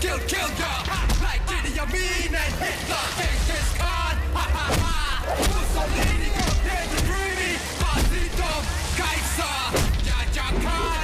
kill ya. Like Idi Amin and Hitler, Genghis Khan. Mussolini, Captain Greedy, Basito, Kaiser, Jaja Khan.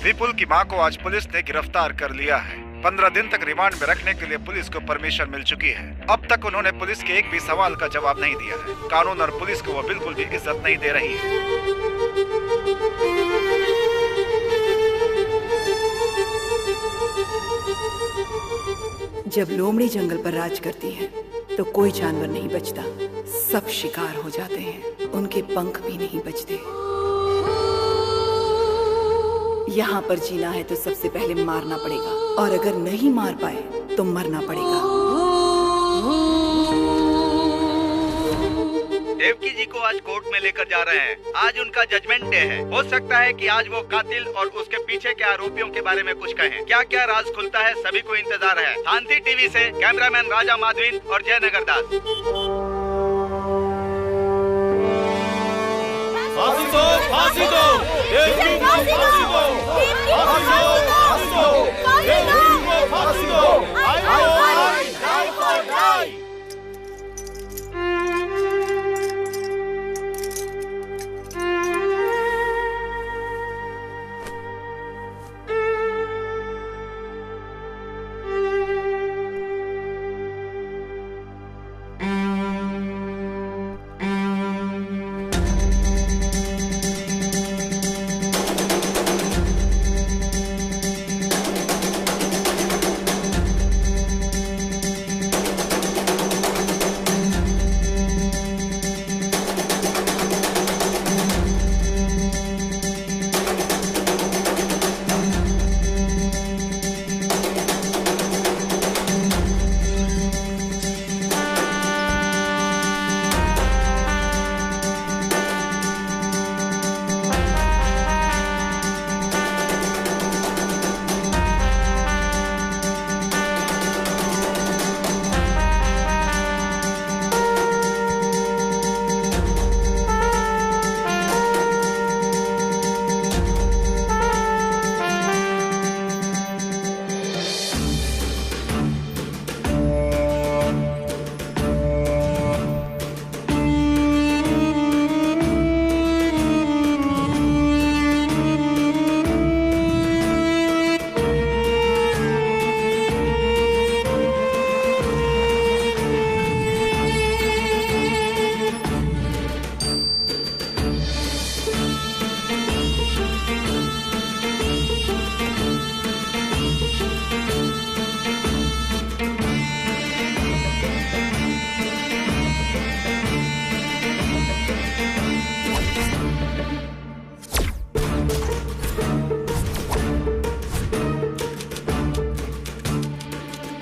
विपुल की मां को आज police ने गिरफ्तार कर लिया है। 15 दिन तक रिमांड में रखने के लिए पुलिस को परमिशन मिल चुकी है। अब तक उन्होंने पुलिस के एक भी सवाल का जवाब नहीं दिया है। कानून और पुलिस को वो बिल्कुल भी इज्जत नहीं दे रही है। जब लोमड़ी जंगल पर राज करती है तो कोई जानवर नहीं बचता, सब शिकार हो जाते हैं, उनके पंख भी नहीं बचते। यहाँ पर जीना है तो सबसे पहले मारना पड़ेगा, और अगर नहीं मार पाए तो मरना पड़ेगा। देवकी जी को आज कोर्ट में लेकर जा रहे हैं। आज उनका जजमेंट डे है। हो सकता है कि आज वो कातिल और उसके पीछे के आरोपियों के बारे में कुछ कहें। क्या क्या राज खुलता है, सभी को इंतजार है। शांति टीवी से कैमरामैन राजा माधवीन और जयनगर दास। फांसी दो, फांसी दो, देवकी को फांसी दो, फांसी दो, फांसी दो, देवकी को फांसी दो।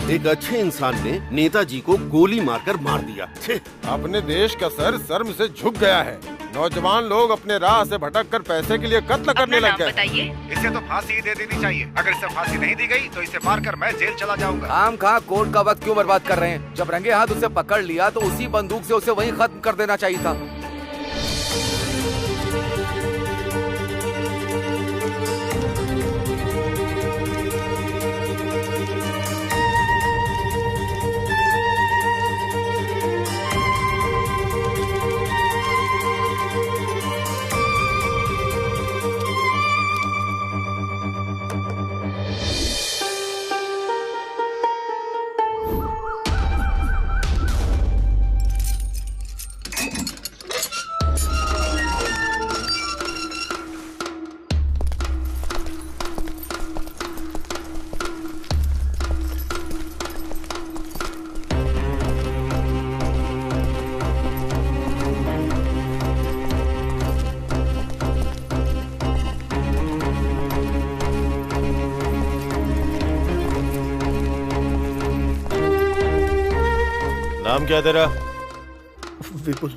एक अच्छे इंसान ने नेताजी को गोली मारकर मार दिया। अपने देश का सर शर्म से झुक गया है। नौजवान लोग अपने राह से भटककर पैसे के लिए कत्ल करने लग गए। इसे तो फांसी दे देनी चाहिए। अगर इसे फांसी नहीं दी गई तो इसे मारकर मैं जेल चला जाऊंगा। आम खा कोर्ट का वक्त क्यों बर्बाद कर रहे हैं? जब रंगे हाथ उसे पकड़ लिया तो उसी बंदूक से उसे वहीं खत्म कर देना चाहिए था। नाम क्या तेरा? विपुल।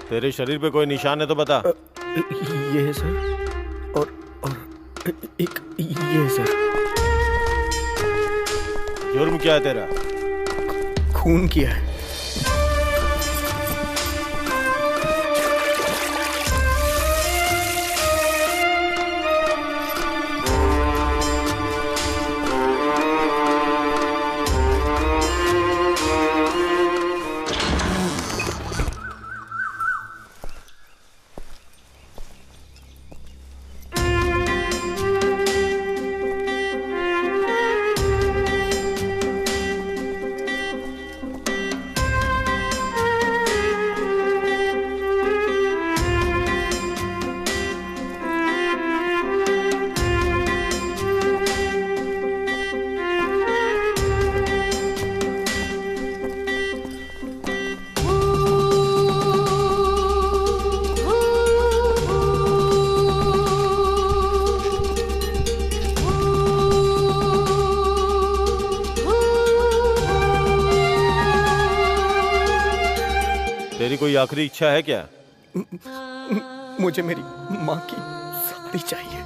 तेरे शरीर पे कोई निशान है तो बता। ये है सर, और एक ये है सर। जुर्म क्या है तेरा? खून किया है। तेरी कोई आखिरी इच्छा है क्या? मुझे मेरी माँ की साड़ी चाहिए।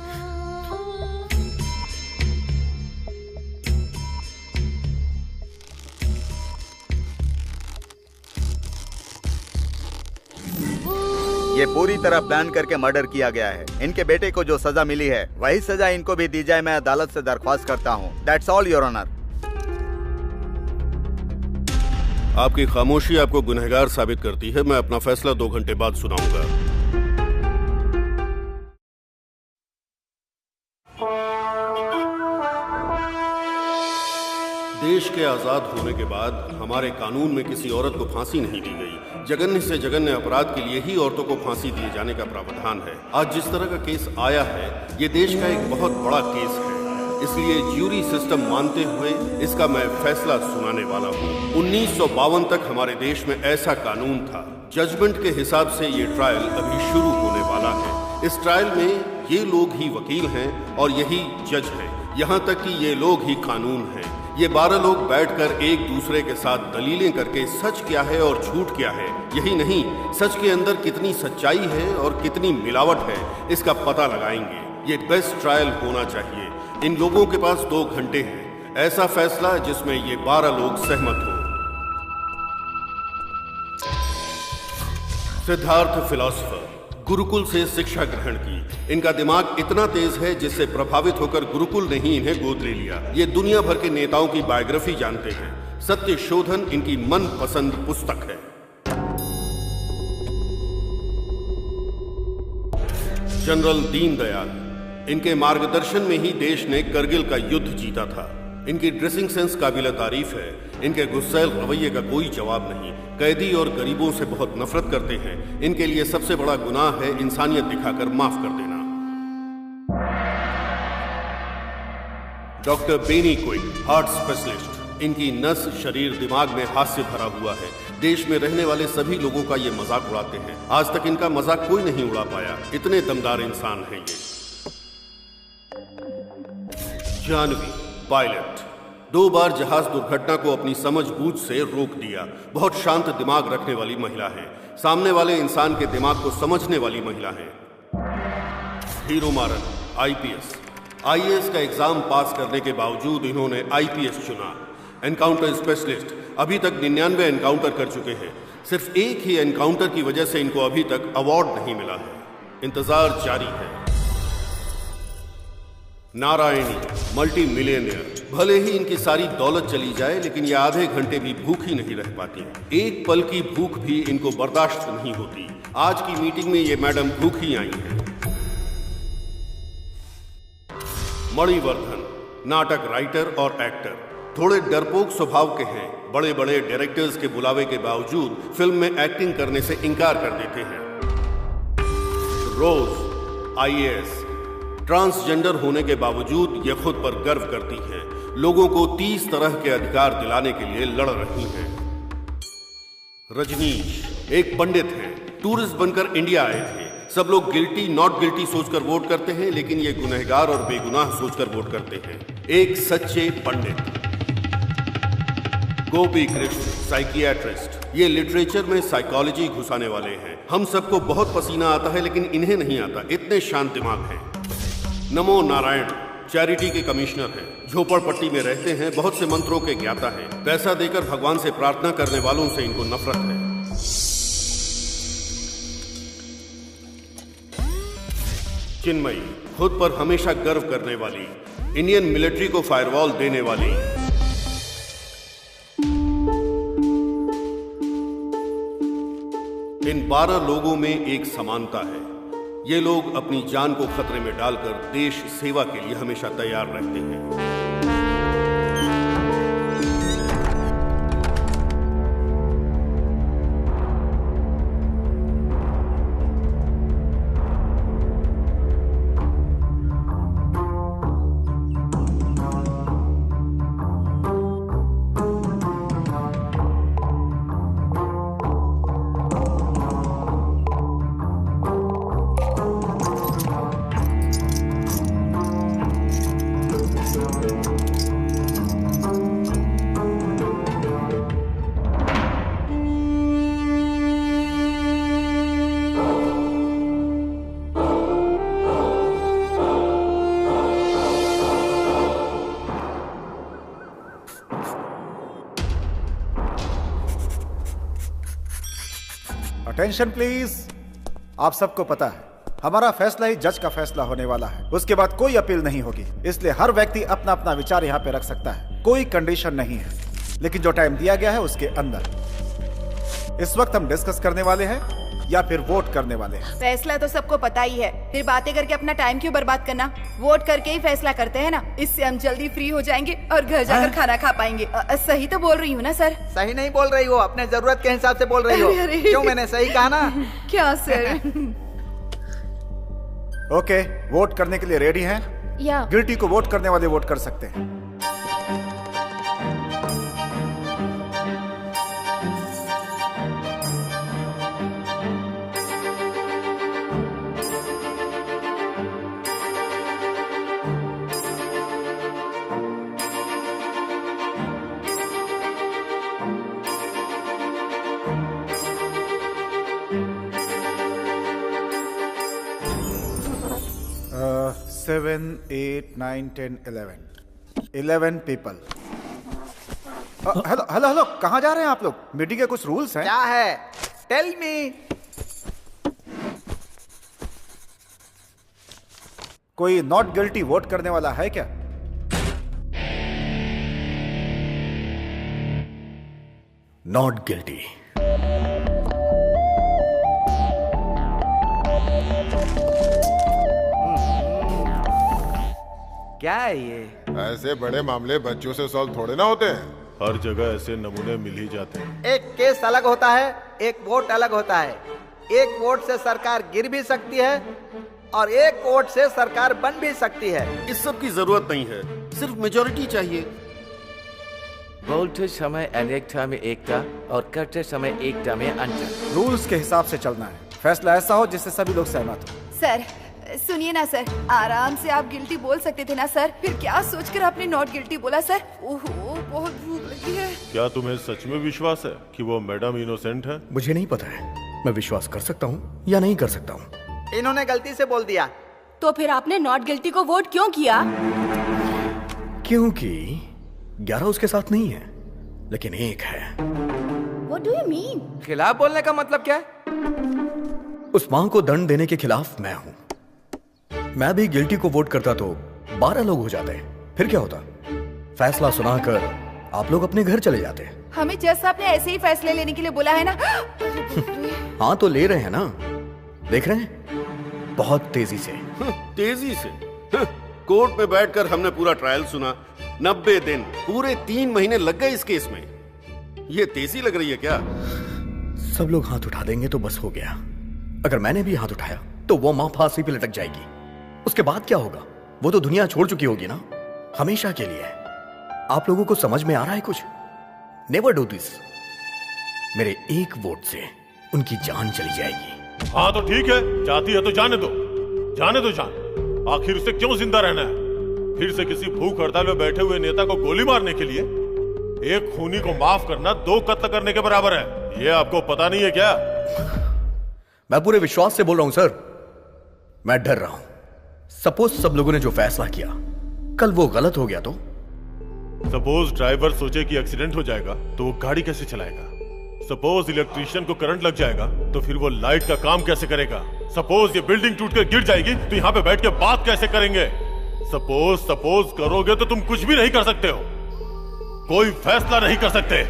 ये पूरी तरह प्लान करके मर्डर किया गया है। इनके बेटे को जो सजा मिली है वही सजा इनको भी दी जाए, मैं अदालत से दरख्वास्त करता हूँ। That's all your honour. आपकी खामोशी आपको गुनहगार साबित करती है। मैं अपना फैसला 2 घंटे बाद सुनाऊंगा। देश के आजाद होने के बाद हमारे कानून में किसी औरत को फांसी नहीं दी गई। जघन्य से जघन्य अपराध के लिए ही औरतों को फांसी दिए जाने का प्रावधान है। आज जिस तरह का केस आया है ये देश का एक बहुत बड़ा केस है, इसलिए ज्यूरी सिस्टम मानते हुए इसका मैं फैसला सुनाने वाला हूँ। 1952 तक हमारे देश में ऐसा कानून था। जजमेंट के हिसाब से ये ट्रायल अभी शुरू होने वाला है। इस ट्रायल में ये लोग ही वकील हैं और यही जज हैं। यहाँ तक कि ये लोग ही कानून हैं। ये 12 लोग बैठकर एक दूसरे के साथ दलीलें करके सच क्या है और झूठ क्या है, यही नहीं सच के अंदर कितनी सच्चाई है और कितनी मिलावट है, इसका पता लगाएंगे। ये बेस्ट ट्रायल होना चाहिए। इन लोगों के पास 2 घंटे हैं। ऐसा फैसला जिसमें ये 12 लोग सहमत हो। सिद्धार्थ फिलॉसफर, गुरुकुल से शिक्षा ग्रहण की। इनका दिमाग इतना तेज है जिससे प्रभावित होकर गुरुकुल ने ही इन्हें गोद ले लिया। ये दुनिया भर के नेताओं की बायोग्राफी जानते हैं। सत्य शोधन इनकी मनपसंद पुस्तक है। जनरल दीनदयाल, इनके मार्गदर्शन में ही देश ने करगिल का युद्ध जीता था। इनकी ड्रेसिंग सेंस काबिल तारीफ है। इनके गुस्सैल रवैये का कोई जवाब नहीं। कैदी और गरीबों से बहुत नफरत करते हैं। इनके लिए सबसे बड़ा गुनाह है इंसानियत दिखाकर माफ कर देना। Doctor Benny Quick, heart specialist. इनकी नस, शरीर, दिमाग में हास्य भरा हुआ है। देश में रहने वाले सभी लोगों का ये मजाक उड़ाते हैं। आज तक इनका मजाक कोई नहीं उड़ा पाया। इतने दमदार इंसान हैं ये। जानवी, पायलट, 2 बार जहाज दुर्घटना को अपनी समझबूझ से रोक दिया। बहुत शांत दिमाग रखने वाली महिला है। सामने वाले इंसान के दिमाग को समझने वाली महिला है। हीरो मारन, आईपीएस। आईएएस का एग्जाम पास करने के बावजूद इन्होंने आईपीएस चुना। एनकाउंटर स्पेशलिस्ट, अभी तक 99 एनकाउंटर कर चुके हैं। सिर्फ एक ही एनकाउंटर की वजह से इनको अभी तक अवार्ड नहीं मिला है। इंतजार जारी है। Narayani, multi millionaire. भले ही इनकी सारी दौलत चली जाए लेकिन ये आधे घंटे भी भूखी नहीं रह पाती। एक पल की भूख भी इनको बर्दाश्त नहीं होती। आज की मीटिंग में ये मैडम भूखी आई हैं। मणिवर्धन, नाटक राइटर और एक्टर। थोड़े डरपोक स्वभाव के हैं। बड़े बड़े डायरेक्टर्स के बुलावे के बावजूद फिल्म में एक्टिंग करने से इनकार कर देते हैं। रोज, आईएएस। ट्रांसजेंडर होने के बावजूद ये खुद पर गर्व करती हैं। लोगों को 30 तरह के अधिकार दिलाने के लिए लड़ रही हैं। रजनीश, एक पंडित हैं। टूरिस्ट बनकर इंडिया आए थे। सब लोग गिल्टी नॉट गिल्टी सोचकर वोट करते हैं लेकिन ये गुनहगार और बेगुनाह सोचकर वोट करते हैं। एक सच्चे पंडित। गोपी कृष्ण, साइकियाट्रिस्ट। ये लिटरेचर में साइकोलॉजी घुसाने वाले हैं। हम सबको बहुत पसीना आता है लेकिन इन्हें नहीं आता, इतने शांत दिमाग हैं। नमो नारायण, चैरिटी के कमिश्नर हैं। झोपड़पट्टी में रहते हैं। बहुत से मंत्रों के ज्ञाता हैं। पैसा देकर भगवान से प्रार्थना करने वालों से इनको नफरत है। चिन्मयी, खुद पर हमेशा गर्व करने वाली। इंडियन मिलिट्री को फायरवॉल देने वाली। इन 12 लोगों में एक समानता है। ये लोग अपनी जान को खतरे में डालकर देश सेवा के लिए हमेशा तैयार रहते हैं। Attention please. आप सबको पता है हमारा फैसला ही जज का फैसला होने वाला है, उसके बाद कोई अपील नहीं होगी, इसलिए हर व्यक्ति अपना अपना विचार यहाँ पे रख सकता है, कोई कंडीशन नहीं है, लेकिन जो टाइम दिया गया है उसके अंदर। इस वक्त हम डिस्कस करने वाले हैं या फिर वोट करने वाले हैं? फैसला तो सबको पता ही है, फिर बातें करके अपना टाइम क्यों बर्बाद करना? वोट करके ही फैसला करते हैं ना, इससे हम जल्दी फ्री हो जाएंगे और घर जाकर खाना खा पाएंगे। सही तो बोल रही हूँ ना सर? सही नहीं बोल रही हो, अपने जरूरत के हिसाब से बोल रही हो। क्यों, मैंने सही कहा ना? क्या सर? ओके, वोट करने के लिए रेडी हैं? या गिल्टी को वोट करने वाले वोट कर सकते हैं। Seven, 8, 9, 10, 11 people। Hello hello hello, कहाँ जा रहे हैं आप लोग? मीटिंग के कुछ रूल्स हैं। क्या है? Tell me. कोई नॉट गिल्टी वोट करने वाला है क्या? Not guilty. क्या है ये? ऐसे बड़े मामले बच्चों से सॉल्व थोड़े ना होते हैं। हर जगह ऐसे नमूने मिल ही जाते हैं। एक केस अलग होता है, एक वोट अलग होता है। एक वोट से सरकार गिर भी सकती है और एक वोट से सरकार बन भी सकती है। इस सब की जरूरत नहीं है, सिर्फ मेजोरिटी चाहिए। बोलते समय अनेकता में एकता और करते समय एकता में अंतर। रूल्स के हिसाब से चलना है, फैसला ऐसा हो जिससे सभी लोग सहमत हो। सर सुनिए ना सर, आराम से आप गिल्टी बोल सकते थे ना सर, फिर क्या सोचकर आपने नॉट गिल्टी बोला सर? ओहो, बहुत भूख लगी है। क्या तुम्हें सच में विश्वास है कि वो मैडम इनोसेंट है? मुझे नहीं पता है, मैं विश्वास कर सकता हूँ या नहीं कर सकता हूँ। इन्होंने गलती से बोल दिया। तो फिर आपने नॉट गिल्टी को वोट क्यों किया? क्योंकि 11 उसके साथ नहीं है, लेकिन एक है। What do you mean? खिलाफ बोलने का मतलब क्या है? उस मां को दंड देने के खिलाफ मैं हूं। मैं भी गिल्टी को वोट करता तो 12 लोग हो जाते, फिर क्या होता? फैसला सुनाकर आप लोग अपने घर चले जाते। हमें जज साहब ने ऐसे ही फैसले लेने के लिए बोला है ना। हाँ तो ले रहे हैं ना, देख रहे हैं, बहुत तेजी से। तेजी से? कोर्ट में बैठकर हमने पूरा ट्रायल सुना, 90 दिन, पूरे 3 महीने लग गए इस केस में। ये तेजी लग रही है क्या? सब लोग हाथ उठा देंगे तो बस हो गया। अगर मैंने भी हाथ उठाया तो वो मां फांसी पे लटक जाएगी। उसके बाद क्या होगा? वो तो दुनिया छोड़ चुकी होगी ना, हमेशा के लिए। आप लोगों को समझ में आ रहा है कुछ? Never do this. मेरे एक वोट से उनकी जान चली जाएगी। हाँ तो ठीक है, चाहती है तो जाने दो, जाने दो जान। आखिर उसे क्यों जिंदा रहना है? फिर से किसी भूख हड़ताल में बैठे हुए नेता को गोली मारने के लिए? एक खूनी को माफ करना 2 कत्ल करने के बराबर है। ये आपको पता नहीं है क्या? मैं पूरे विश्वास से बोल रहा हूं सर, मैं डर रहा हूं। सपोज सब लोगों ने जो फैसला किया कल वो गलत हो गया तो? सपोज ड्राइवर सोचे कि एक्सीडेंट हो जाएगा तो वो गाड़ी कैसे चलाएगा? सपोज इलेक्ट्रिशियन को करंट लग जाएगा तो फिर वो लाइट का काम कैसे करेगा? सपोज ये बिल्डिंग टूटकर गिर जाएगी तो यहाँ पे बैठ के बात कैसे करेंगे? सपोज करोगे तो तुम कुछ भी नहीं कर सकते हो, कोई फैसला नहीं कर सकते।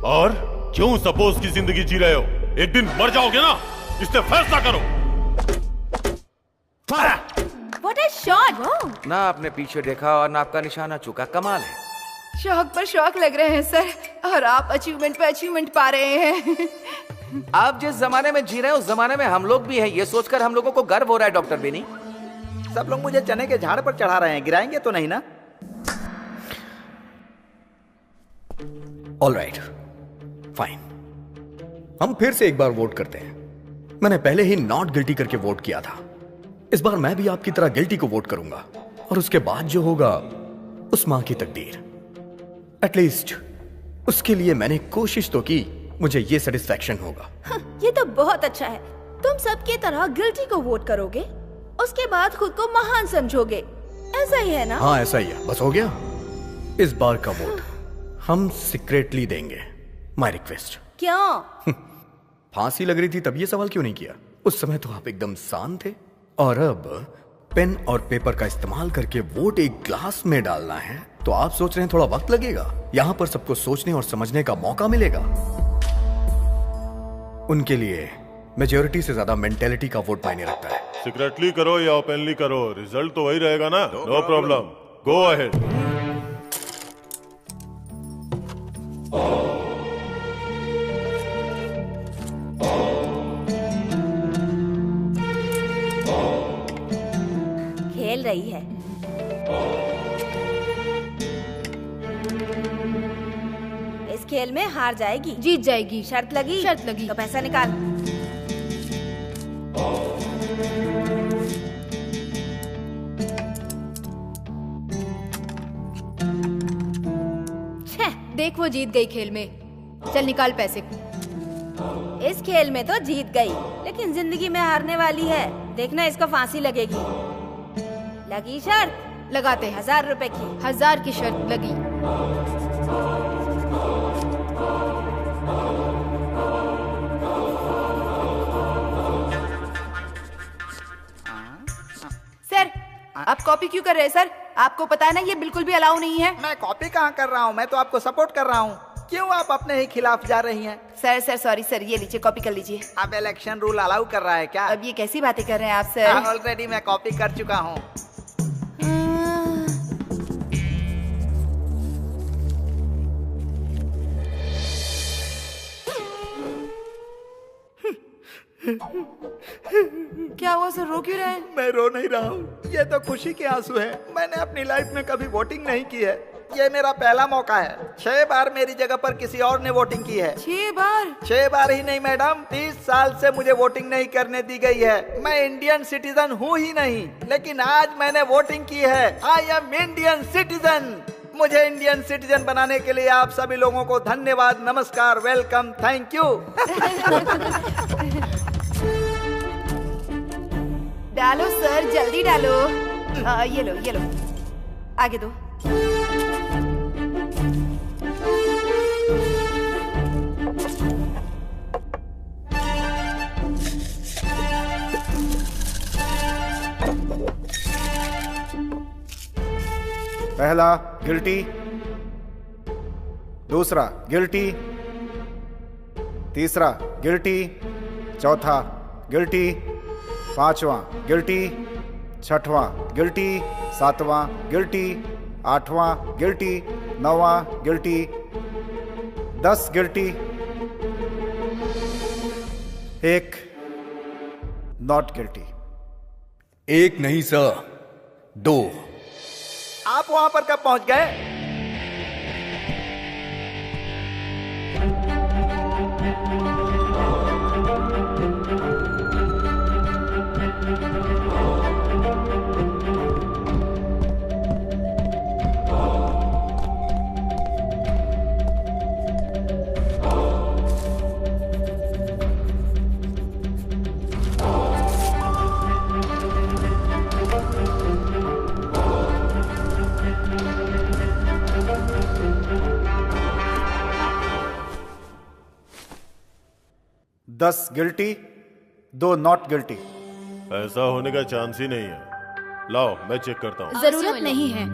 और क्यों सपोज की जिंदगी जी रहे हो? एक दिन मर जाओगे ना, इससे फैसला करो। What a shot! ना आपने पीछे देखा और ना आपका निशाना चुका, कमाल है। शौक पर शौक लग रहे हैं सर, और आप अचीवमेंट पे अचीवमेंट पा रहे हैं। आप जिस जमाने में जी रहे हैं उस जमाने में हम लोग भी हैं, ये सोचकर हम लोगों को गर्व हो रहा है डॉक्टर बेनी। सब लोग मुझे चने के झाड़ पर चढ़ा रहे हैं, गिराएंगे तो नहीं ना? All right, fine. हम फिर से एक बार वोट करते हैं। मैंने पहले ही नॉट गिल्टी करके वोट किया था, इस बार मैं भी आपकी तरह गिल्टी को वोट करूंगा, और उसके बाद जो होगा उस मां की तकदीर। एटलीस्ट उसके लिए मैंने कोशिश तो की, मुझे ये सेटिस्फैक्शन होगा। ये तो बहुत अच्छा है। तुम सबकी तरह गिल्टी को वोट करोगे, उसके बाद खुद को महान समझोगे, ऐसा ही है ना? हाँ ऐसा ही है, बस हो गया। इस बार का वोट हम सीक्रेटली देंगे। My request. क्यों? फांसी लग रही थी तब ये सवाल क्यों नहीं किया? उस समय तो आप एकदम शांत थे। और अब पेन और पेपर का इस्तेमाल करके वोट एक ग्लास में डालना है तो आप सोच रहे हैं थोड़ा वक्त लगेगा। यहां पर सबको सोचने और समझने का मौका मिलेगा। उनके लिए मेजॉरिटी से ज्यादा मेंटेलिटी का वोट मायने रखता है। सीक्रेटली करो या ओपनली करो, रिजल्ट तो वही रहेगा ना। No problem, go ahead. खेल रही है। इस खेल में हार जाएगी, जीत जाएगी। शर्त लगी? शर्त लगी। तो पैसा निकाल। देख वो जीत गई खेल में। चल निकाल पैसे। इस खेल में तो जीत गई, लेकिन जिंदगी में हारने वाली है। देखना इसको फांसी लगेगी। लगी शर्त? लगाते हैं। 1000 रुपए की। 1000 की शर्त लगी। सर, आप कॉपी क्यों कर रहे हैं सर? आपको पता है ना ये बिल्कुल भी अलाउ नहीं है। मैं कॉपी कहाँ कर रहा हूँ, मैं तो आपको सपोर्ट कर रहा हूँ। क्यों आप अपने ही खिलाफ जा रही हैं? सर सॉरी सर, ये लीजिए कॉपी कर लीजिए। अब इलेक्शन रूल अलाउ कर रहा है क्या? अब ये कैसी बातें कर रहे हैं आप सर? ऑलरेडी मैं कॉपी कर चुका हूँ। क्या हुआ सर, रो क्यों रहे हैं? मैं रो नहीं रहा हूँ, ये तो खुशी के आंसू है। मैंने अपनी लाइफ में कभी वोटिंग नहीं की है, ये मेरा पहला मौका है। 6 बार मेरी जगह पर किसी और ने वोटिंग की है। 6 बार? 6 बार ही नहीं मैडम, 30 साल से मुझे वोटिंग नहीं करने दी गई है। मैं इंडियन सिटीजन हूँ ही नहीं, लेकिन आज मैंने वोटिंग की है। I am Indian citizen. मुझे इंडियन सिटीजन बनाने के लिए आप सभी लोगों को धन्यवाद, नमस्कार, वेलकम, थैंक यू। डालो सर, जल्दी डालो। ये लो आगे दो। पहला गिल्टी, दूसरा गिल्टी, तीसरा गिल्टी, चौथा गिल्टी, पांचवा गिल्टी, छठवां गिल्टी, सातवां गिल्टी, आठवां गिल्टी, नौवां गिल्टी, 10 गिल्टी, 1 नॉट गिल्टी। 1 नहीं सर, 2। आप वहां पर कब पहुंच गए? दस गिल्टी, 2 नॉट गिल्टी। ऐसा होने का चांस ही नहीं है। लाओ मैं चेक करता हूँ। जरूरत नहीं है,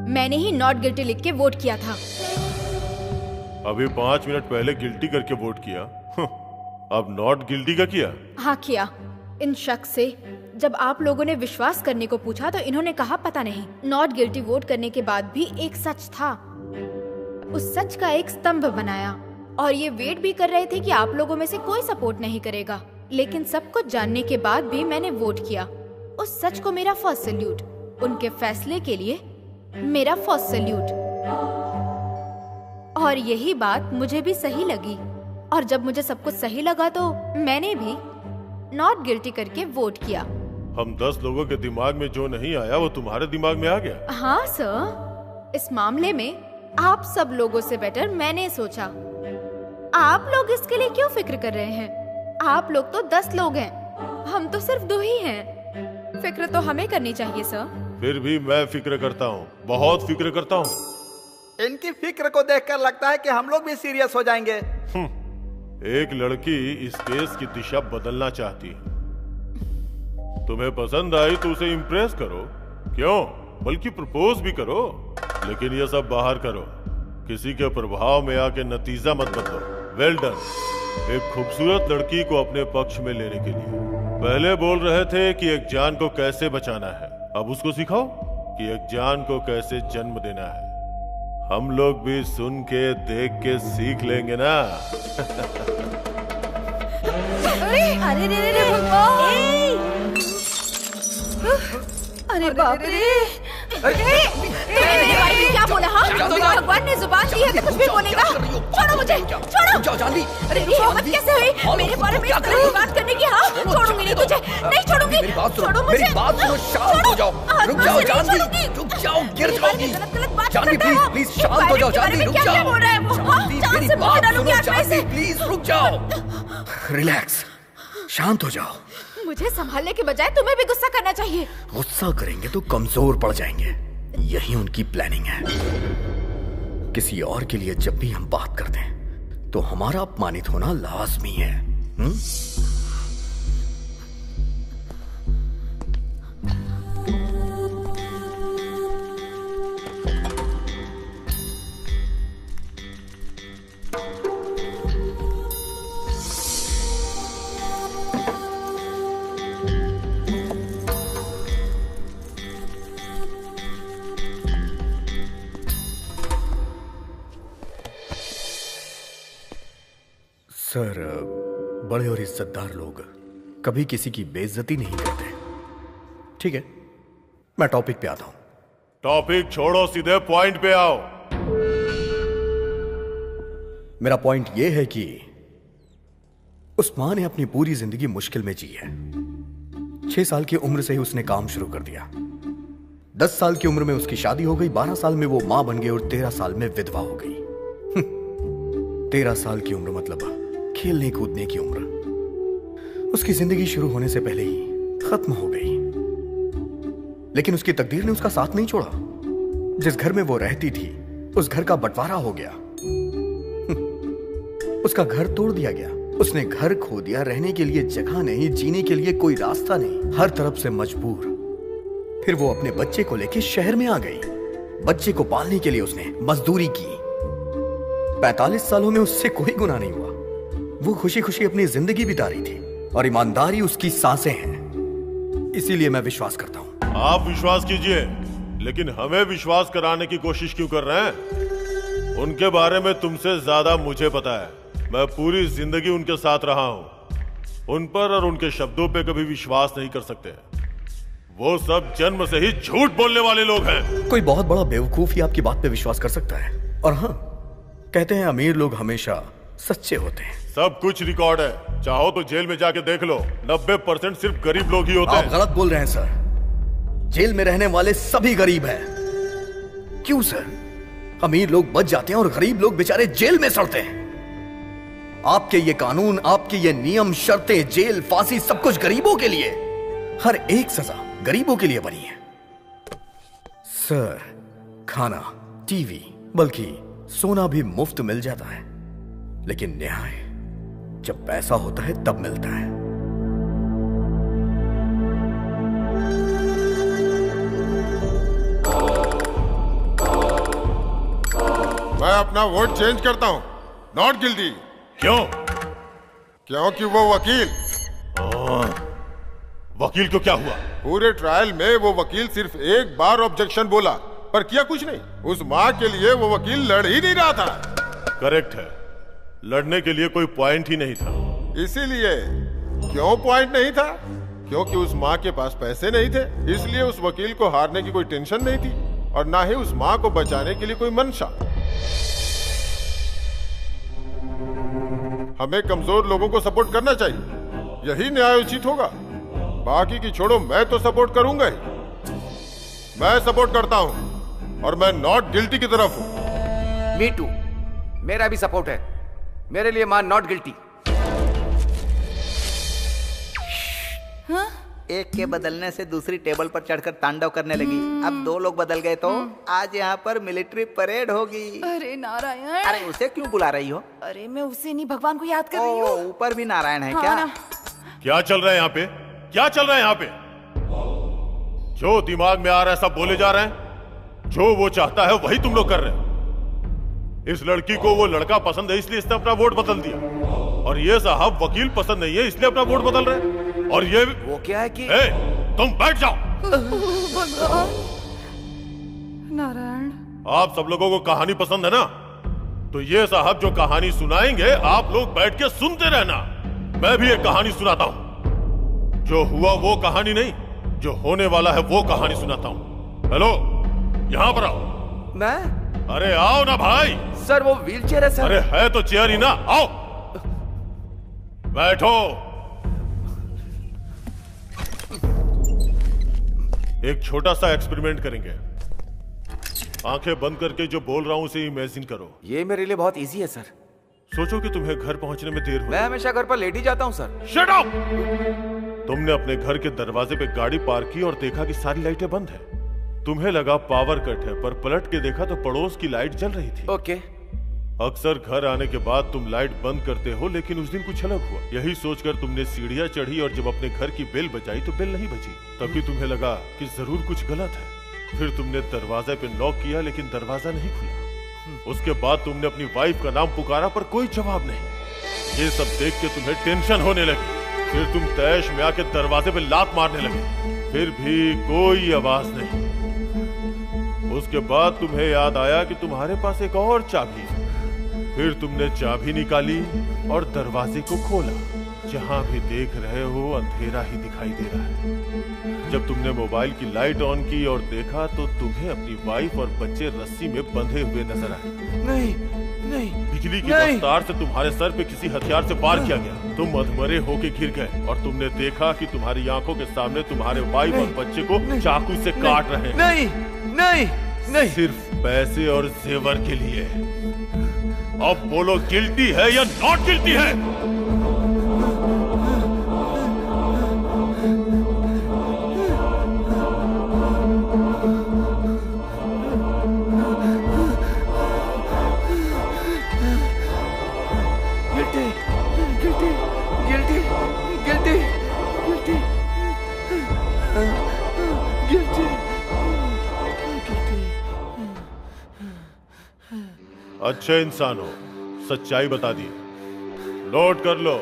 मैंने ही नॉट गिल्टी लिख के वोट किया था। अभी 5 मिनट पहले गिल्टी करके वोट किया, अब नॉट गिल्टी का किया? हाँ किया। इन शख्स से जब आप लोगों ने विश्वास करने को पूछा तो इन्होंने कहा पता नहीं। नॉट गिल्टी वोट करने के बाद भी एक सच था, उस सच का एक स्तंभ बनाया और ये वेट भी कर रहे थे कि आप लोगों में से कोई सपोर्ट नहीं करेगा। लेकिन सब कुछ जानने के बाद भी मैंने वोट किया। उस सच को मेरा फर्स्ट सैल्यूट, उनके फैसले के लिए मेरा फर्स्ट सैल्यूट। और यही बात मुझे भी सही लगी, और जब मुझे सब कुछ सही लगा तो मैंने भी नॉट गिल्टी करके वोट किया। हम 10 लोगों के दिमाग में जो नहीं आया वो तुम्हारे दिमाग में आ गया? हाँ सर, इस मामले में आप सब लोगों से बेटर मैंने सोचा। आप लोग इसके लिए क्यों फिक्र कर रहे हैं? आप लोग तो 10 लोग हैं, हम तो सिर्फ 2 ही हैं। फिक्र तो हमें करनी चाहिए सर। फिर भी मैं फिक्र करता हूँ, बहुत फिक्र करता हूँ। इनकी फिक्र को देखकर लगता है कि हम लोग भी सीरियस हो जाएंगे। एक लड़की इस केस की दिशा बदलना चाहती है। तुम्हें पसंद आई तो उसे इम्प्रेस करो, क्यों, बल्कि प्रपोज भी करो, लेकिन ये सब बाहर करो। किसी के प्रभाव में आके नतीजा मत बदलो। Well done. एक खूबसूरत लड़की को अपने पक्ष में लेने के लिए पहले बोल रहे थे कि एक जान को कैसे बचाना है, अब उसको सिखाओ कि एक जान को कैसे जन्म देना है। हम लोग भी सुन के देख के सीख लेंगे ना। अरे रे रे भगवान! अरे बाप रे! मेरे बारे में क्या बोला? हाँ, भगवान ने जुबान दी है तो कुछ भी बोलेगा। छोड़ो मुझे, छोड़ो। अरे ये हिम्मत कैसे हुई मेरे बारे में इस तरह की बात करने की? हाँ, छोड़ूंगी नहीं तुझे, नहीं छोड़ूंगी। छोड़ो मुझे, मेरी बात सुनो, शांत हो जाओ। रुक जाओ जानवी, रुक जाओ, गिर जाओगी। जानवी प्लीज प्लीज शांत हो जाओ। जानवी रुक जाओ। मेरी बात सुनो जानवी, प्लीज रुक जाओ। रिलैक्स, शांत हो जाओ। मुझे संभालने के बजाय तुम्हें भी गुस्सा करना चाहिए। गुस्सा करेंगे तो कमजोर पड़ जाएंगे, यही उनकी प्लानिंग है। किसी और के लिए जब भी हम बात करते हैं तो हमारा अपमानित होना लाजमी है। सर, बड़े और इज्जतदार लोग कभी किसी की बेइज्जती नहीं करते। ठीक है, मैं टॉपिक पे आता हूं। टॉपिक छोड़ो, सीधे पॉइंट पे आओ। मेरा पॉइंट यह है कि उस मां ने अपनी पूरी जिंदगी मुश्किल में जी है। 6 साल की उम्र से ही उसने काम शुरू कर दिया। 10 साल की उम्र में उसकी शादी हो गई, 12 साल में वो मां बन गई और 13 साल में विधवा हो गई। 13 साल की उम्र मतलब खेलने कूदने की उम्र। उसकी जिंदगी शुरू होने से पहले ही खत्म हो गई। लेकिन उसकी तकदीर ने उसका साथ नहीं छोड़ा। जिस घर में वो रहती थी उस घर का बंटवारा हो गया। उसका घर तोड़ दिया गया। उसने घर खो दिया, रहने के लिए जगह नहीं, जीने के लिए कोई रास्ता नहीं, हर तरफ से मजबूर। फिर वो अपने बच्चे को लेकर शहर में आ गई। बच्चे को पालने के लिए उसने मजदूरी की। 45 सालों में उससे कोई गुनाह नहीं हुआ। वो खुशी खुशी अपनी जिंदगी बिता रही थी और ईमानदारी उसकी सांसें हैं। इसीलिए मैं विश्वास करता हूं। आप विश्वास कीजिए, लेकिन हमें विश्वास कराने की कोशिश क्यों कर रहे हैं? उनके बारे में तुमसे ज्यादा मुझे पता है। मैं पूरी जिंदगी उनके साथ रहा हूं। उन पर और उनके शब्दों पे कभी विश्वास नहीं कर सकते। वो सब जन्म से ही झूठ बोलने वाले लोग हैं। कोई बहुत बड़ा बेवकूफ ही आपकी बात पे विश्वास कर सकता है। और हाँ, कहते हैं अमीर लोग हमेशा सच्चे होते हैं। सब कुछ रिकॉर्ड है, चाहो तो जेल में जाके देख लो। 90% सिर्फ गरीब लोग ही होते हैं। आप गलत बोल रहे हैं सर। जेल में रहने वाले सभी गरीब हैं। क्यों सर? अमीर लोग बच जाते हैं और गरीब लोग बेचारे जेल में सड़ते हैं। आपके ये कानून, आपके ये नियम, शर्तें, जेल, फांसी, सब कुछ गरीबों के लिए। हर एक सजा गरीबों के लिए बनी है। सर, खाना, टीवी, बल्कि सोना भी मुफ्त मिल जाता है। लेकिन न्याय जब पैसा होता है तब मिलता है। मैं अपना वोट चेंज करता हूं। Not guilty. क्यों? क्योंकि वो वकील। वकील को क्या हुआ? पूरे ट्रायल में वो वकील सिर्फ एक बार ऑब्जेक्शन बोला, पर किया कुछ नहीं। उस माँ के लिए वो वकील लड़ ही नहीं रहा था। करेक्ट है, लड़ने के लिए कोई पॉइंट ही नहीं था। इसीलिए। क्यों पॉइंट नहीं था? क्योंकि उस माँ के पास पैसे नहीं थे। इसलिए उस वकील को हारने की कोई टेंशन नहीं थी और ना ही उस माँ को बचाने के लिए कोई मंशा। हमें कमजोर लोगों को सपोर्ट करना चाहिए, यही न्याय उचित होगा। बाकी की छोड़ो, मैं तो सपोर्ट करूंगा ही। मैं सपोर्ट करता हूं और मैं नॉट गिल्टी की तरफ हूं। मी टू, मेरा भी सपोर्ट है। मेरे लिए मान नॉट गिल्टी। हाँ? एक के बदलने से दूसरी टेबल पर चढ़कर तांडव करने लगी। अब 2 लोग बदल गए तो आज यहाँ पर मिलिट्री परेड होगी। अरे नारायण, अरे उसे क्यों बुला रही हो? अरे मैं उसे नहीं, भगवान को याद कर रही हूँ। ऊपर भी नारायण है हाँ क्या? ना। क्या चल रहा है यहाँ पे? क्या चल रहा है यहाँ पे? जो दिमाग में आ रहा है सब बोले जा रहे हैं। जो वो चाहता है वही तुम लोग कर रहे हो। इस लड़की को वो लड़का पसंद है इसलिए इसने अपना वोट बदल दिया, और ये साहब वकील पसंद नहीं है इसलिए अपना वोट बदल रहे हैं। और ये वो क्या है कि तुम बैठ जाओ। भगवान, नारायण, आप सब लोगों को कहानी पसंद है ना, तो ये साहब जो कहानी सुनाएंगे आप लोग बैठ के सुनते रहना। मैं भी एक कहानी सुनाता हूँ। जो हुआ वो कहानी नहीं, जो होने वाला है वो कहानी सुनाता हूँ। हेलो, यहाँ पर आओ। मैं? अरे आओ ना भाई। सर वो व्हीलचेयर है सर। अरे है तो चेयर ही ना, आओ बैठो। एक छोटा सा एक्सपेरिमेंट करेंगे। आंखें बंद करके जो बोल रहा हूं उसे इमेजिन करो। ये मेरे लिए बहुत इजी है सर। सोचो कि तुम्हें घर पहुंचने में देर हो। मैं हमेशा घर पर लेट ही जाता हूं सर। Shut up! तुमने अपने घर के दरवाजे पे गाड़ी पार्क की और देखा कि सारी लाइटें बंद है। तुम्हें लगा पावर कट है, पर पलट के देखा तो पड़ोस की लाइट जल रही थी। ओके। अक्सर घर आने के बाद तुम लाइट बंद करते हो, लेकिन उस दिन कुछ अलग हुआ। यही सोचकर तुमने सीढ़ियां चढ़ी और जब अपने घर की बेल बजाई तो बेल नहीं बजी। तभी तुम्हें लगा कि जरूर कुछ गलत है। फिर तुमने दरवाजे पे नॉक किया लेकिन दरवाजा नहीं खुला। उसके बाद तुमने अपनी वाइफ का नाम पुकारा पर कोई जवाब नहीं। ये सब देख के तुम्हें टेंशन होने लगी। फिर तुम तैश में आके दरवाजे पे लात मारने लगे, फिर भी कोई आवाज नहीं। उसके बाद तुम्हें याद आया कि तुम्हारे पास एक और चाबी है। फिर तुमने चाबी निकाली और दरवाजे को खोला। जहां भी देख रहे हो अंधेरा ही दिखाई दे रहा है। जब तुमने मोबाइल की लाइट ऑन की और देखा तो तुम्हें अपनी वाइफ और बच्चे रस्सी में बंधे हुए नजर आए। नहीं, नहीं, बिजली की रफ्तार से तुम्हारे सर पे किसी हथियार से वार किया गया। तुम अधमरे होके गिर गए और तुमने देखा कि तुम्हारी आंखों के सामने तुम्हारे वाइफ और बच्चे को चाकू से काट रहे हैं। नहीं, नहीं, नहीं, सिर्फ पैसे और जेवर के लिए। अब बोलो, गिल्टी है या नॉट गिल्टी है? अच्छे इंसान हो, सच्चाई बता दी। नोट कर लो।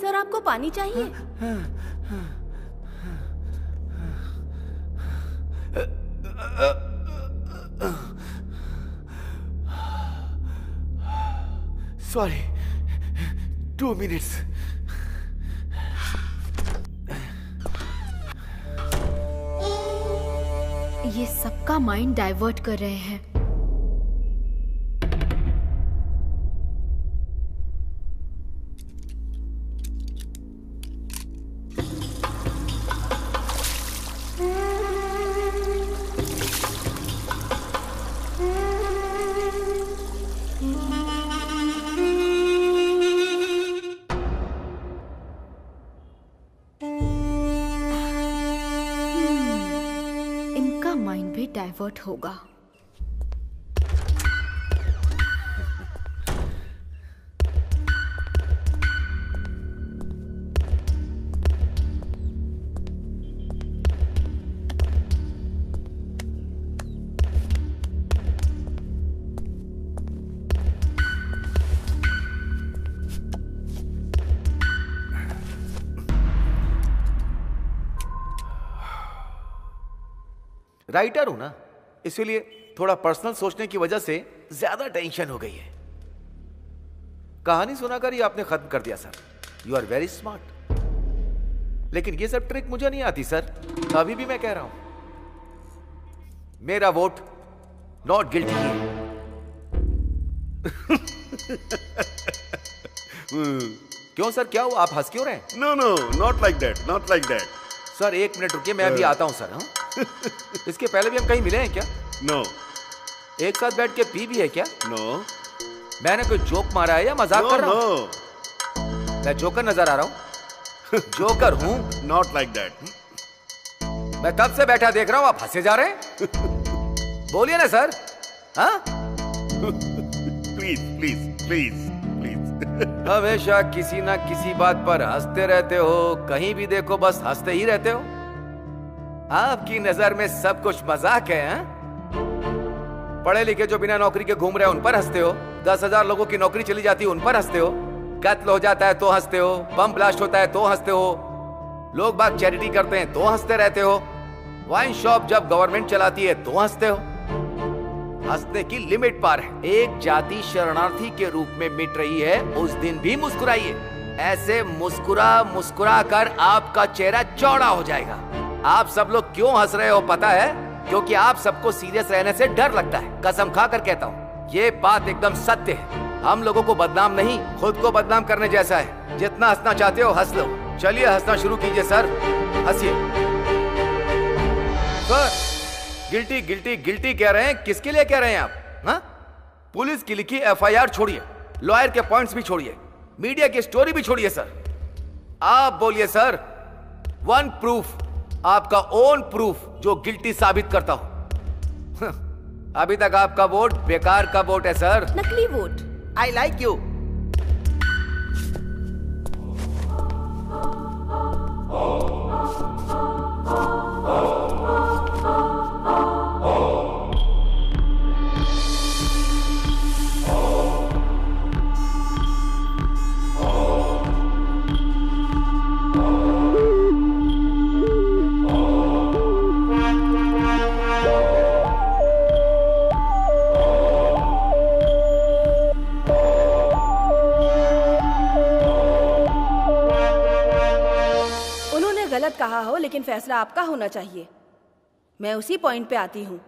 सर आपको पानी चाहिए? Sorry, 2 minutes. ये सबका माइंड डाइवर्ट कर रहे हैं। माइंड भी डाइवर्ट होगा। राइटर हूं ना, इसीलिए थोड़ा पर्सनल सोचने की वजह से ज्यादा टेंशन हो गई है। कहानी सुनाकर ही आपने खत्म कर दिया sir. You are very smart. लेकिन ये सब ट्रिक मुझे नहीं आती सर। अभी भी मैं कह रहा हूं, मेरा वोट नॉट गिल्टी है। क्यों सर, क्या हुआ? आप हंस क्यों रहे हैं? No no, not like that, not like that. Sir 1 minute रुकिए, मैं अभी आता हूं सर। हाँ? इसके पहले भी हम कहीं मिले हैं क्या? नो। एक साथ बैठ के पी भी है क्या? नो। मैंने कोई जोक मारा है या मजाक कर रहा हूं? मैं जोकर नजर आ रहा हूं? जोकर हूँ? Not like that. मैं कब से बैठा देख रहा हूँ, आप हंसे जा रहे हैं। बोलिए ना सर। हाँ? Please please please please. हमेशा किसी ना किसी बात पर हंसते रहते हो, कहीं भी देखो बस हंसते ही रहते हो। आपकी नजर में सब कुछ मजाक है। हाँ? पढ़े लिखे जो बिना नौकरी के घूम रहे हैं उन पर हंसते हो, 10,000 लोगों की नौकरी चली जाती है उन पर हंसते हो, कत्ल हो जाता है तो हंसते हो, बम ब्लास्ट होता है तो हंसते हो, लोग बाग चैरिटी करते हैं तो हंसते रहते हो, वाइन शॉप जब गवर्नमेंट चलाती है तो हंसते हो। हंसने की लिमिट पार है। एक जाति शरणार्थी के रूप में मिट रही है, उस दिन भी मुस्कुराइए। ऐसे मुस्कुरा मुस्कुरा कर आपका चेहरा चौड़ा हो जाएगा। आप सब लोग क्यों हंस रहे हो पता है? क्योंकि आप सबको सीरियस रहने से डर लगता है। कसम खाकर कहता हूँ, ये बात एकदम सत्य है। हम लोगों को बदनाम नहीं, खुद को बदनाम करने जैसा है। जितना हंसना चाहते हो हंस लो। चलिए हंसना शुरू कीजिए सर, हंसिए। सर, गिल्टी गिल्टी गिल्टी कह रहे हैं, किसके लिए कह रहे हैं आप? हाँ? पुलिस की लिखी FIR छोड़िए, लॉयर के पॉइंट्स भी छोड़िए, मीडिया की स्टोरी भी छोड़िए सर। आप बोलिए सर, वन प्रूफ, आपका ओन प्रूफ जो गिल्टी साबित करता हो। अभी तक आपका वोट बेकार का वोट है सर, नकली वोट। I like you. कहा हो, लेकिन फैसला आपका होना चाहिए। मैं उसी पॉइंट पे आती हूँ।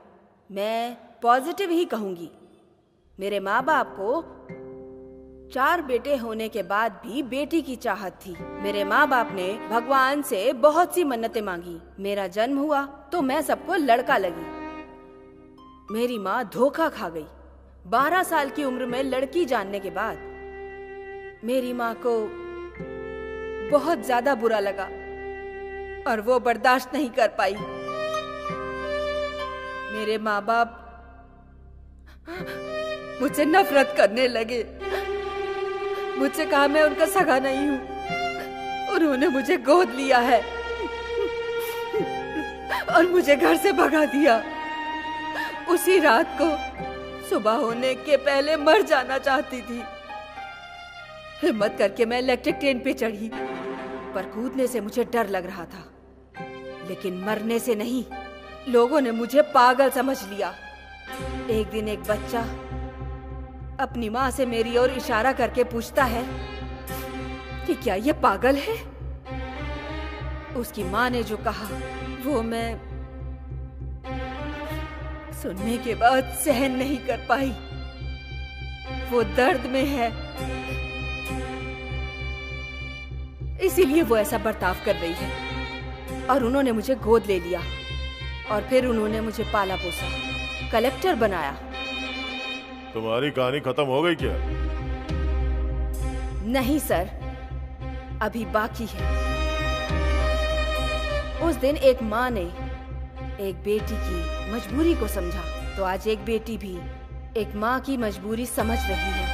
मैं पॉजिटिव ही कहूंगी। मेरे माँ बाप को 4 बेटे होने के बाद भी बेटी की चाहत थी। मेरे माँ बाप ने भगवान से बहुत सी मन्नतें मांगी। मेरा जन्म हुआ तो मैं सबको लड़का लगी। मेरी माँ धोखा खा गई। 12 साल की उम्र में लड़की जानने के बाद मेरी माँ को बहुत ज्यादा बुरा लगा और वो बर्दाश्त नहीं कर पाई। मेरे माँ बाप मुझसे नफरत करने लगे। मुझसे कहा मैं उनका सगा नहीं हूँ। उन्होंने मुझे गोद लिया है और मुझे घर से भगा दिया। उसी रात को सुबह होने के पहले मर जाना चाहती थी। हिम्मत करके मैं इलेक्ट्रिक ट्रेन पे चढ़ी, पर कूदने से मुझे डर लग रहा था, लेकिन मरने से नहीं। लोगों ने मुझे पागल समझ लिया। एक दिन एक बच्चा अपनी माँ से मेरी ओर इशारा करके पूछता है कि क्या ये पागल है। उसकी माँ ने जो कहा वो मैं सुनने के बाद सहन नहीं कर पाई। वो दर्द में है, इसीलिए वो ऐसा बर्ताव कर रही है। और उन्होंने मुझे गोद ले लिया और फिर उन्होंने मुझे पाला पोसा, कलेक्टर बनाया। तुम्हारी कहानी खत्म हो गई क्या? नहीं सर, अभी बाकी है। उस दिन एक माँ ने एक बेटी की मजबूरी को समझा, तो आज एक बेटी भी एक माँ की मजबूरी समझ रही है।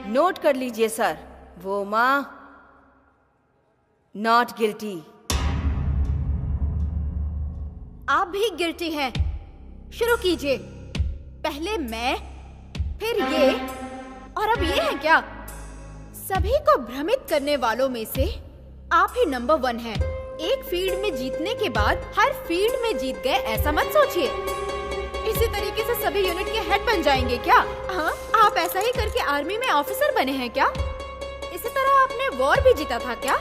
नोट कर लीजिए सर, वो माँ नॉट गिल्टी। आप भी गिल्टी हैं। शुरू कीजिए। पहले मैं, फिर ये, और अब ये है क्या? सभी को भ्रमित करने वालों में से आप ही नंबर 1 हैं। एक फील्ड में जीतने के बाद हर फील्ड में जीत गए, ऐसा मत सोचिए। इसी तरीके से सभी यूनिट के हेड बन जाएंगे क्या? हाँ, आप ऐसा ही करके आर्मी में ऑफिसर बने हैं क्या? इसी तरह आपने वॉर भी जीता था क्या?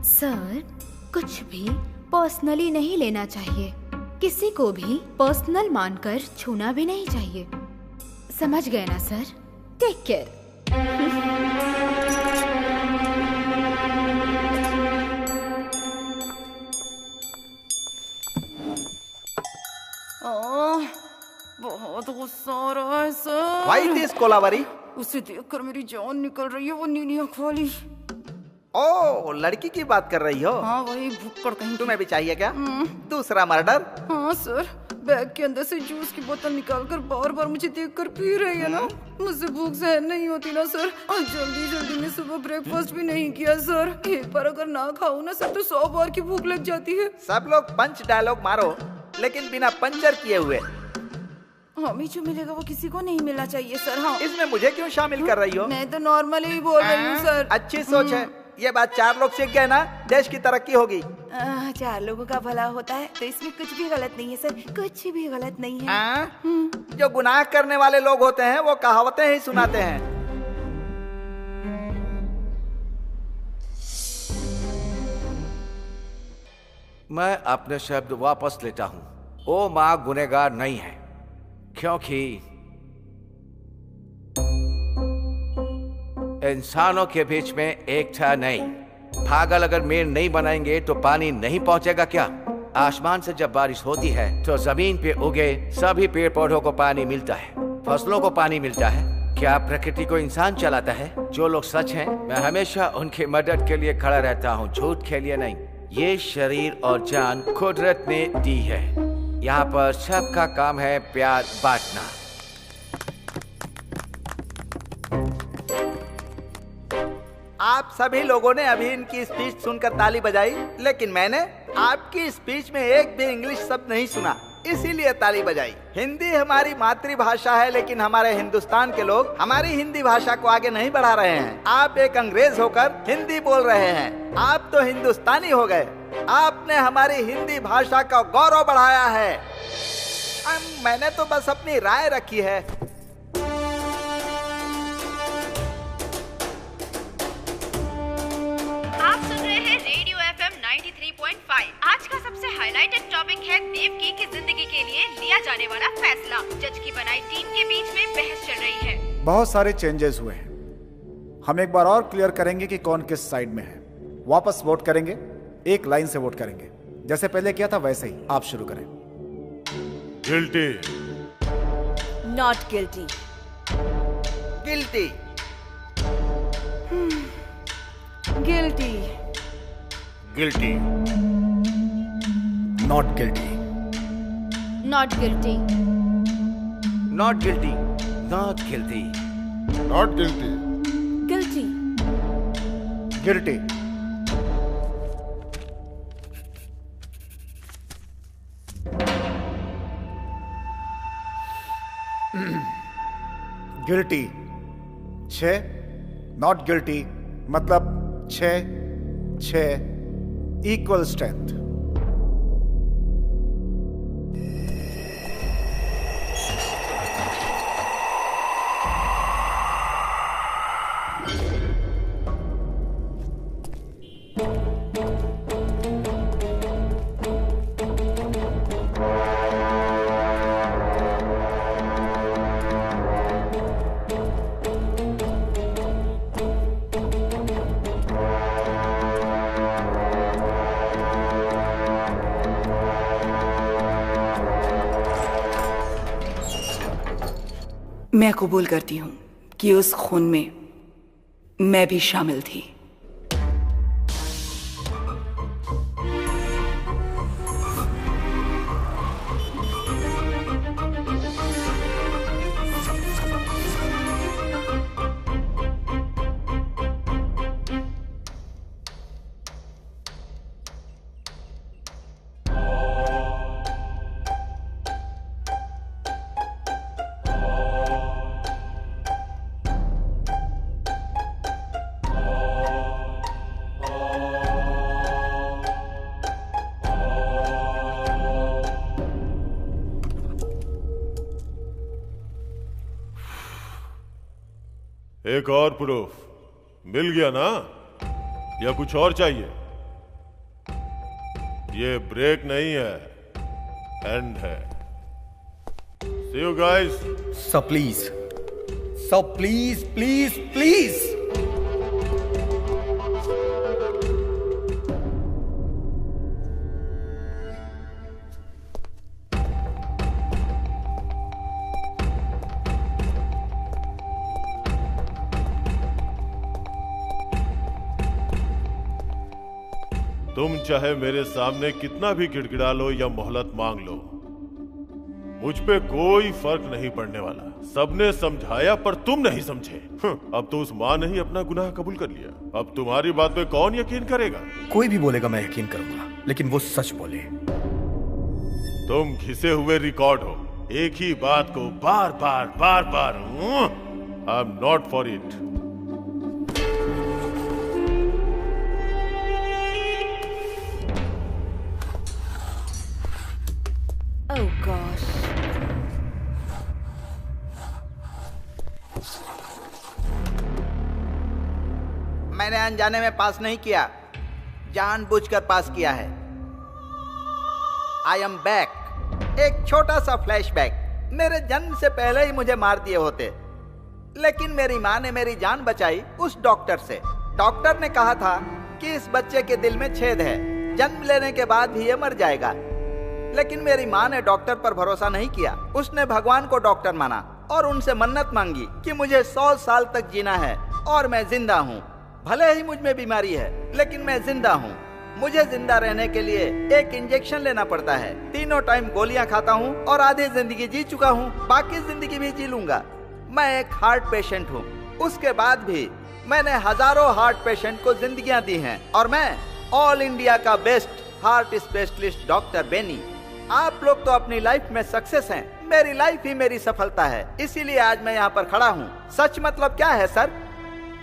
सर, कुछ भी पर्सनली नहीं लेना चाहिए। किसी को भी पर्सनल मानकर छूना भी नहीं चाहिए, समझ गए ना सर? Take care. बहुत गुस्सा आ रहा है सर। White is Kolaveri. उसे देखकर मेरी जान निकल रही है, वो नीली आंख वाली। ओ, लड़की की बात कर रही हो? हाँ वही भुक्कड़ कहीं। तुम्हें भी चाहिए क्या दूसरा मर्डर? हाँ सर, बैग के अंदर से जूस की बोतल निकालकर बार बार मुझे देखकर पी रही है ना। मुझसे भूख सहन नहीं होती ना सर, और जल्दी जल्दी में सुबह ब्रेकफास्ट भी नहीं किया सर। एक बार अगर ना खाऊं ना सर तो 100 बार की भूख लग जाती है। सब लोग पंच डायलॉग मारो, लेकिन बिना पंचर किए हुए। हमें जो मिलेगा वो किसी को नहीं मिलना चाहिए सर। हाँ, इसमें मुझे क्यों शामिल कर रही हो? मैं तो नॉर्मली ही बोल रही हूँ सर। अच्छी सोच है, ये बात 4 लोग सीख गए ना, देश की तरक्की होगी। 4 लोगों का भला होता है तो इसमें कुछ भी गलत नहीं है सर, कुछ भी गलत नहीं है। जो गुनाह करने वाले लोग होते हैं वो कहावतें ही सुनाते हैं। मैं अपने शब्द वापस लेता हूं। ओ माँ गुनहगार नहीं है, क्योंकि इंसानों के बीच में एकता नहीं। पागल अगर मेड़ नहीं बनाएंगे तो पानी नहीं पहुंचेगा क्या? आसमान से जब बारिश होती है तो जमीन पे उगे सभी पेड़ पौधों को पानी मिलता है, फसलों को पानी मिलता है। क्या प्रकृति को इंसान चलाता है? जो लोग सच हैं, मैं हमेशा उनकी मदद के लिए खड़ा रहता हूँ, झूठ के लिए नहीं। ये शरीर और जान कुदरत ने दी है। यहाँ पर सबका काम है प्यार बांटना। आप सभी लोगों ने अभी इनकी स्पीच सुनकर ताली बजाई, लेकिन मैंने आपकी स्पीच में एक भी इंग्लिश शब्द नहीं सुना, इसीलिए ताली बजाई। हिंदी हमारी मातृभाषा है, लेकिन हमारे हिंदुस्तान के लोग हमारी हिंदी भाषा को आगे नहीं बढ़ा रहे हैं। आप एक अंग्रेज होकर हिंदी बोल रहे हैं, आप तो हिंदुस्तानी हो गए। आपने हमारी हिंदी भाषा का गौरव बढ़ाया है। मैंने तो बस अपनी राय रखी है। आप सुन रहे हैं रेडियो FM 93.5। आज का सबसे हाईलाइटेड टॉपिक है देवकी की जिंदगी के लिए लिया जाने वाला फैसला। जज की बनाई टीम के बीच में बहस चल रही है। बहुत सारे चेंजेस हुए हैं। हम एक बार और क्लियर करेंगे कि कौन किस साइड में है। वापस वोट करेंगे, एक लाइन से वोट करेंगे, जैसे पहले किया था वैसे ही। आप शुरू करें। Guilty, not guilty, guilty, guilty, guilty, not guilty, not guilty, not guilty, not guilty, not guilty, guilty, guilty, guilty 6, not guilty मतलब 6 इक्वल स्ट्रेंथ। मैं कबूल करती हूँ कि उस खून में मैं भी शामिल थी। एक और प्रूफ मिल गया ना, या कुछ और चाहिए? ये ब्रेक नहीं है, एंड है। See you guys. Sir please, sir please please please. तुम चाहे मेरे सामने कितना भी गिड़गिड़ा लो या मोहलत मांग लो, मुझ पे कोई फर्क नहीं पड़ने वाला। सबने समझाया पर तुम नहीं समझे। अब तो उस माँ ने ही अपना गुनाह कबूल कर लिया। अब तुम्हारी बात पे कौन यकीन करेगा? कोई भी बोलेगा मैं यकीन करूंगा, लेकिन वो सच बोले। तुम घिसे हुए रिकॉर्ड हो, एक ही बात को बार बार। I am not for it. Oh gosh. मैंने अनजाने में पास नहीं किया, जानबूझकर पास किया है। I am back. एक छोटा सा फ्लैशबैक। मेरे जन्म से पहले ही मुझे मार दिए होते, लेकिन मेरी माँ ने मेरी जान बचाई उस डॉक्टर से। डॉक्टर ने कहा था कि इस बच्चे के दिल में छेद है, जन्म लेने के बाद भी ये मर जाएगा। लेकिन मेरी माँ ने डॉक्टर पर भरोसा नहीं किया। उसने भगवान को डॉक्टर माना और उनसे मन्नत मांगी कि मुझे 100 साल तक जीना है और मैं जिंदा हूँ। भले ही मुझ में बीमारी है, लेकिन मैं जिंदा हूँ। मुझे जिंदा रहने के लिए एक इंजेक्शन लेना पड़ता है। 3 टाइम गोलियां खाता हूँ और आधी जिंदगी जी चुका हूँ, बाकी जिंदगी भी जी लूंगा। मैं एक हार्ट पेशेंट हूँ। उसके बाद भी मैंने हजारों हार्ट पेशेंट को जिंदगियां दी हैं और मैं ऑल इंडिया का best heart specialist doctor Benny. आप लोग तो अपनी लाइफ में सक्सेस हैं, मेरी लाइफ ही मेरी सफलता है। इसीलिए आज मैं यहाँ पर खड़ा हूँ। सच मतलब क्या है सर?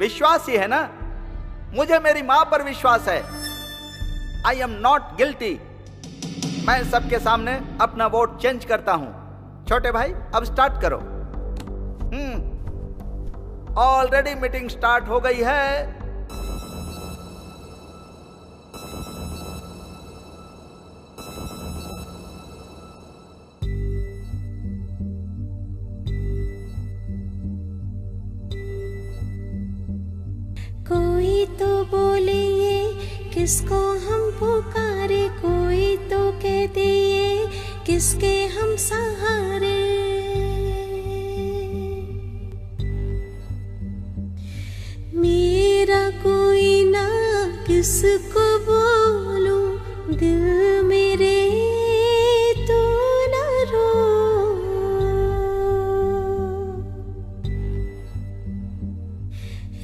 विश्वास ही है ना। मुझे मेरी माँ पर विश्वास है। आई एम नॉट गिल्टी। मैं सबके सामने अपना वोट चेंज करता हूँ। छोटे भाई अब स्टार्ट करो। ऑलरेडी मीटिंग स्टार्ट हो गई है। कोई तो बोले ये किसको हम पुकारे, कोई तो कहते ये किसके हम सहारे। मेरा कोई ना किसको बोलूं, दिल मेरे तो ना रो।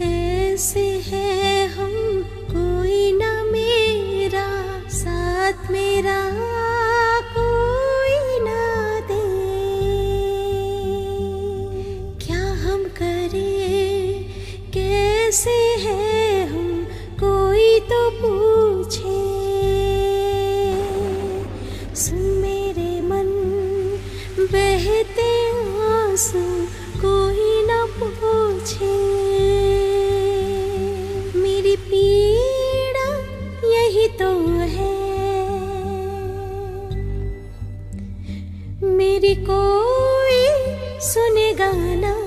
ऐसे है हम, कोई ना मेरा साथ, मेरा कोई ना दे। क्या हम करें, कैसे है हम, कोई तो पूछे। सुन मेरे मन बहते आंसू, कोई ना पूछे। मेरी पीड़ा यही तो है, मेरी कोई सुनेगा ना।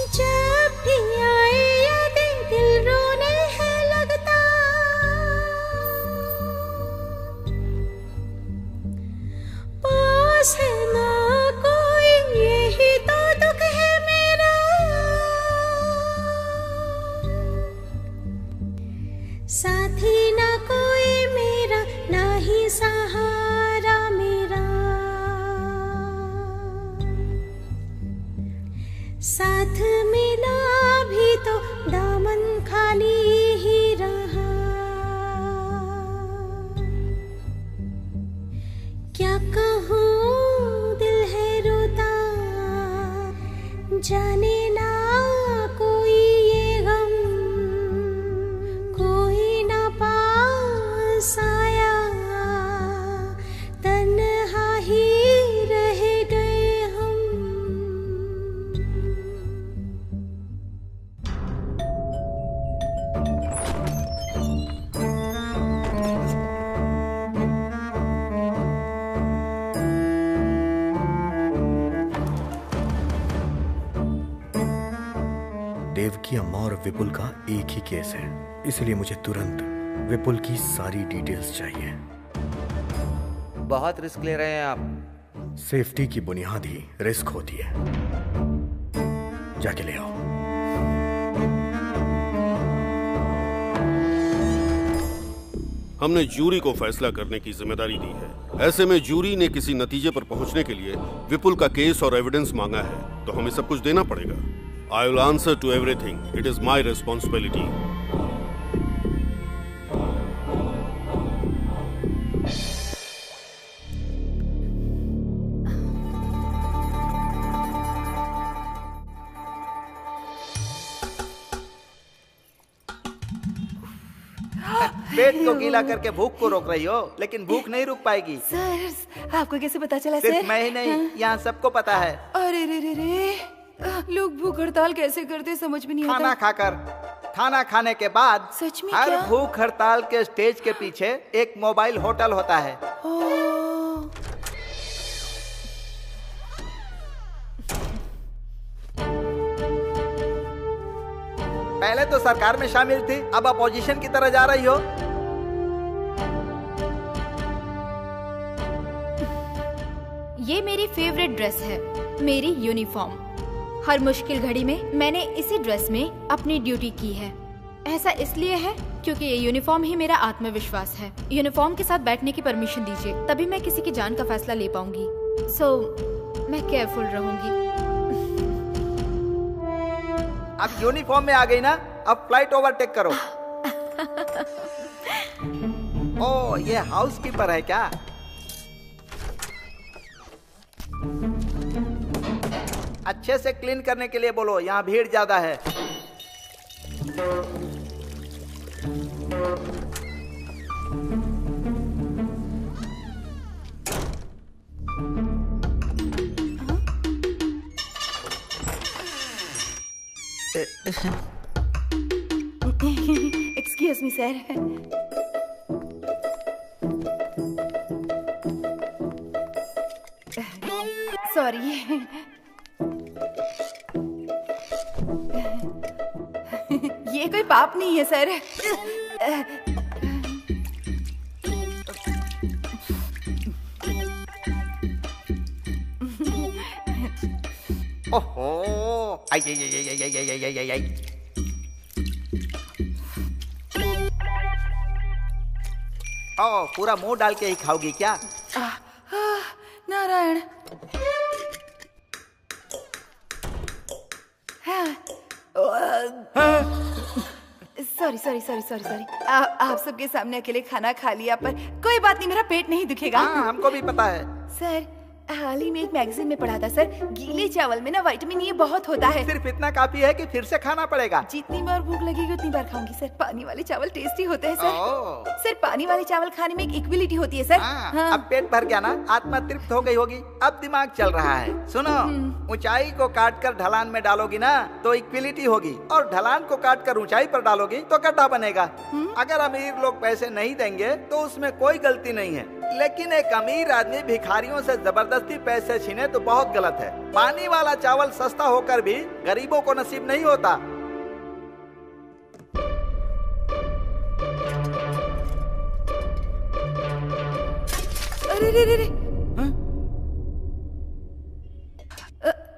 जब भी आए यादें दिल रोने है लगता, पास है ना कोई यही तो दुख है मेरा। साथी ना कोई मेरा, ना ही सहारा मेरा। साथ मिला भी तो दामन खाली ही रहा। क्या कहूँ दिल है रोता, जाने ना कोई ये गम, कोई की अम्मा और विपुल का एक ही केस है, इसलिए मुझे तुरंत विपुल की सारी डिटेल्स चाहिए। बहुत रिस्क ले रहे हैं आप। सेफ्टी की बुनियाद ही रिस्क होती है। जाके ले आओ। हमने जूरी को फैसला करने की जिम्मेदारी दी है। ऐसे में जूरी ने किसी नतीजे पर पहुंचने के लिए विपुल का केस और एविडेंस मांगा है, तो हमें सब कुछ देना पड़ेगा। I will answer to everything. It is my responsibility. पेट को गीला करके भूख को रोक रही हो, लेकिन भूख नहीं रुक पाएगी। सर, आपको कैसे पता चला सिर्फ सर? मैं ही नहीं, यहाँ सबको पता है। अरे रे रे रे, लोग भूख हड़ताल कैसे करते समझ में नहीं आता। खाना खाकर, खाना खाने के बाद सच में हर क्या? भूख हड़ताल के स्टेज के पीछे एक मोबाइल होटल होता है। पहले तो सरकार में शामिल थी, अब अपोजिशन की तरह जा रही हो। ये मेरी फेवरेट ड्रेस है, मेरी यूनिफॉर्म। हर मुश्किल घड़ी में मैंने इसी ड्रेस में अपनी ड्यूटी की है। ऐसा इसलिए है क्योंकि ये यूनिफॉर्म ही मेरा आत्मविश्वास है। यूनिफॉर्म के साथ बैठने की परमिशन दीजिए, तभी मैं किसी की जान का फैसला ले पाऊंगी। मैं केयरफुल रहूंगी। अब यूनिफॉर्म में आ गई ना, अब फ्लाइट ओवरटेक करो। ओ, ये हाउसकीपर है क्या? अच्छे से क्लीन करने के लिए बोलो, यहाँ भीड़ ज्यादा है। Excuse me sir. सॉरी। ये कोई पाप नहीं है सर। ओहो, आई आई आई आई आई आई आई आई आई। ओ, पूरा मुंह डाल के ही खाओगी क्या? Narayan. Sorry sorry sorry sorry sorry. आप सबके सामने अकेले खाना खा लिया, पर कोई बात नहीं, मेरा पेट नहीं दुखेगा। हाँ, हमको भी पता है। सर, हाल ही में एक मैगजीन में पढ़ा था सर, गीले चावल में ना विटामिन ए बहुत होता है। सिर्फ इतना काफी है कि फिर से खाना पड़ेगा। जितनी बार भूख लगेगी उतनी बार खाऊंगी सर। पानी वाले चावल टेस्टी होते हैं सर। सर, पानी वाले चावल खाने में एक इक्विलिटी होती है सर। हाँ। अब पेट भर गया ना, आत्मा तृप्त हो गई होगी, अब दिमाग चल रहा है। सुनो, ऊंचाई को काट कर ढलान में डालोगी ना तो इक्विलिटी होगी, और ढलान को काट कर ऊंचाई पर डालोगी तो गड्ढा बनेगा। अगर अमीर लोग पैसे नहीं देंगे तो उसमें कोई गलती नहीं है, लेकिन एक अमीर आदमी भिखारियों से जबरदस्ती पैसे छीने तो बहुत गलत है। पानी वाला चावल सस्ता होकर भी गरीबों को नसीब नहीं होता। अरे रे रे रे।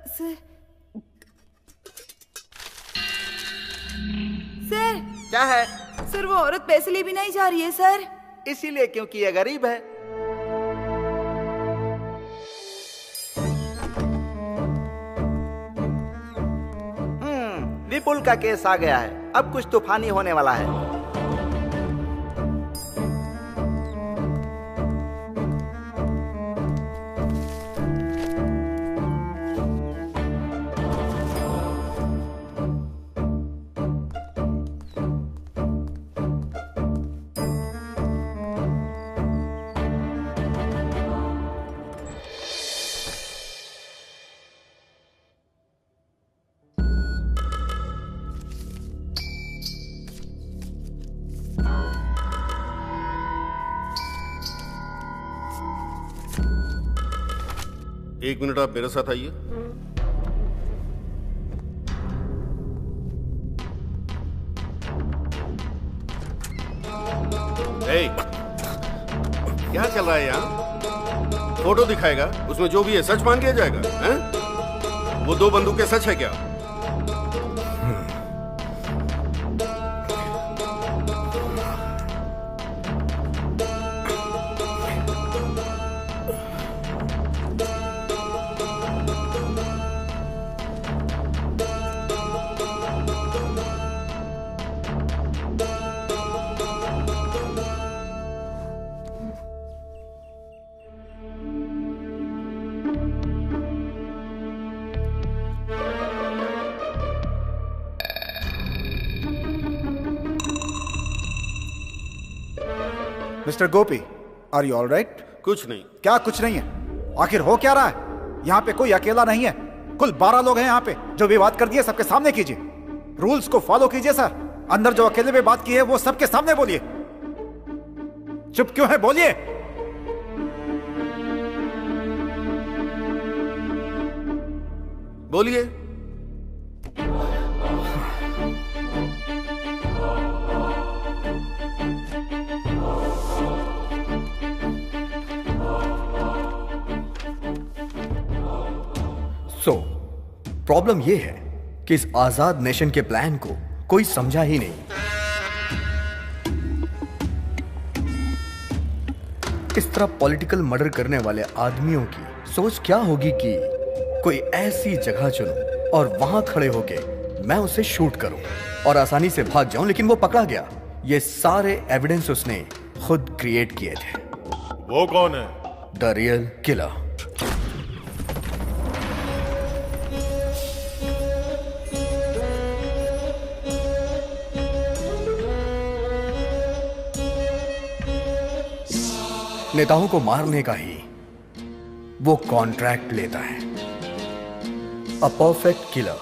सर, सर क्या है? सर, वो औरत पैसे ले भी नहीं जा रही है सर। इसीलिए क्योंकि ये गरीब है। विपुल का केस आ गया है, अब कुछ तूफानी होने वाला है। एक मिनट, आप मेरे साथ आइए। क्या चल रहा है यहाँ? फोटो दिखाएगा, उसमें जो भी है सच मान लिया जाएगा, हैं? वो 2 बंदूकें सच है क्या? Mister Gopi, are you all right? कुछ नहीं। क्या कुछ नहीं है? आखिर हो क्या रहा है? यहाँ पे कोई अकेला नहीं है, कुल 12 लोग हैं यहाँ पे। जो भी बात कर दी है सबके सामने कीजिए, रूल्स को फॉलो कीजिए सर। अंदर जो अकेले में बात की है वो सबके सामने बोलिए। चुप क्यों है, बोलिए। बोलिए। प्रॉब्लम यह है कि इस आजाद नेशन के प्लान को कोई समझा ही नहीं। इस तरह पॉलिटिकल मर्डर करने वाले आदमियों की सोच क्या होगी कि कोई ऐसी जगह चुनूं और वहां खड़े होके मैं उसे शूट करूं और आसानी से भाग जाऊं, लेकिन वो पकड़ा गया। ये सारे एविडेंस उसने खुद क्रिएट किए थे। वो कौन है? The real killer. नेताओं को मारने का ही वो कॉन्ट्रैक्ट लेता है। A perfect killer.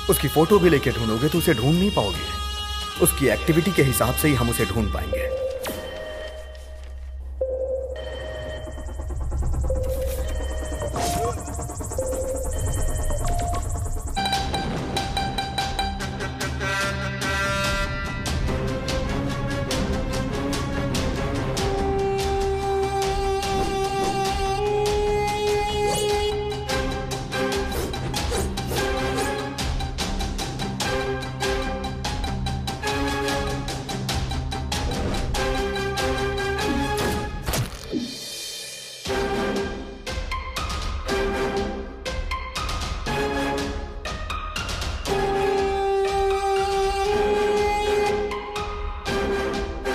उसकी फोटो भी लेके ढूंढोगे तो उसे ढूंढ नहीं पाओगे। उसकी एक्टिविटी के हिसाब से ही हम उसे ढूंढ पाएंगे।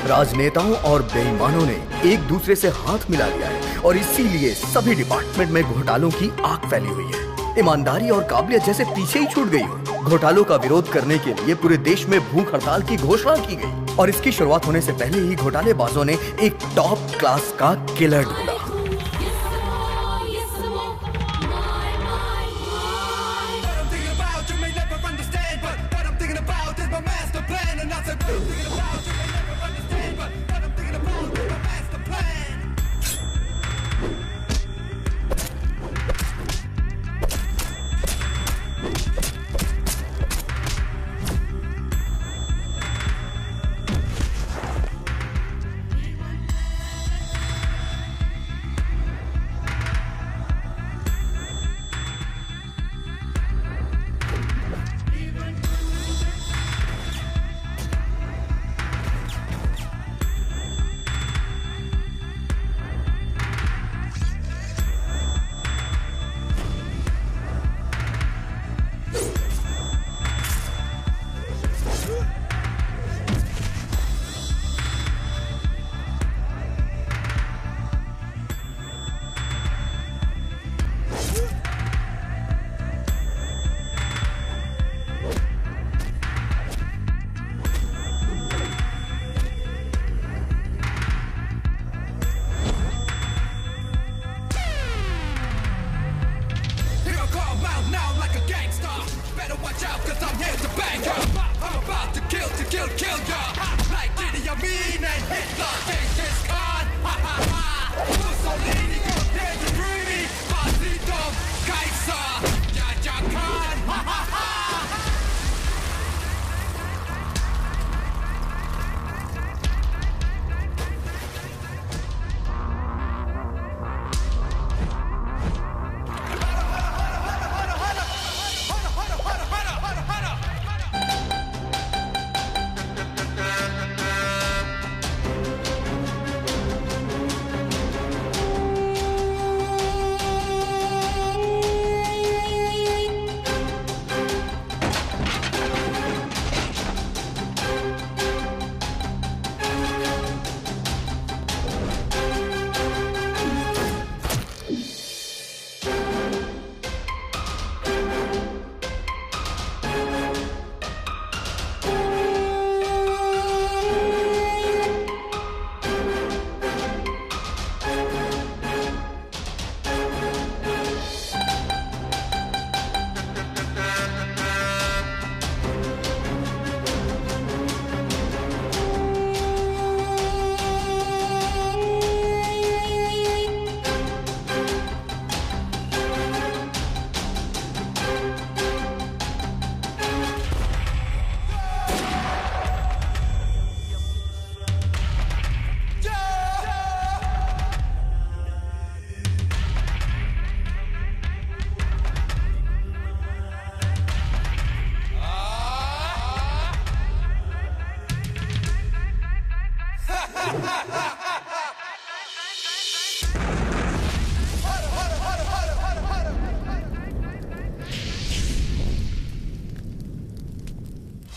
राजनेताओं और बेईमानों ने एक दूसरे से हाथ मिला लिया है और इसीलिए सभी डिपार्टमेंट में घोटालों की आग फैली हुई है। ईमानदारी और काबिलियत जैसे पीछे ही छूट गई हो। घोटालों का विरोध करने के लिए पूरे देश में भूख हड़ताल की घोषणा की गई और इसकी शुरुआत होने से पहले ही घोटालेबाजों ने एक टॉप क्लास का किलर ढूंढा।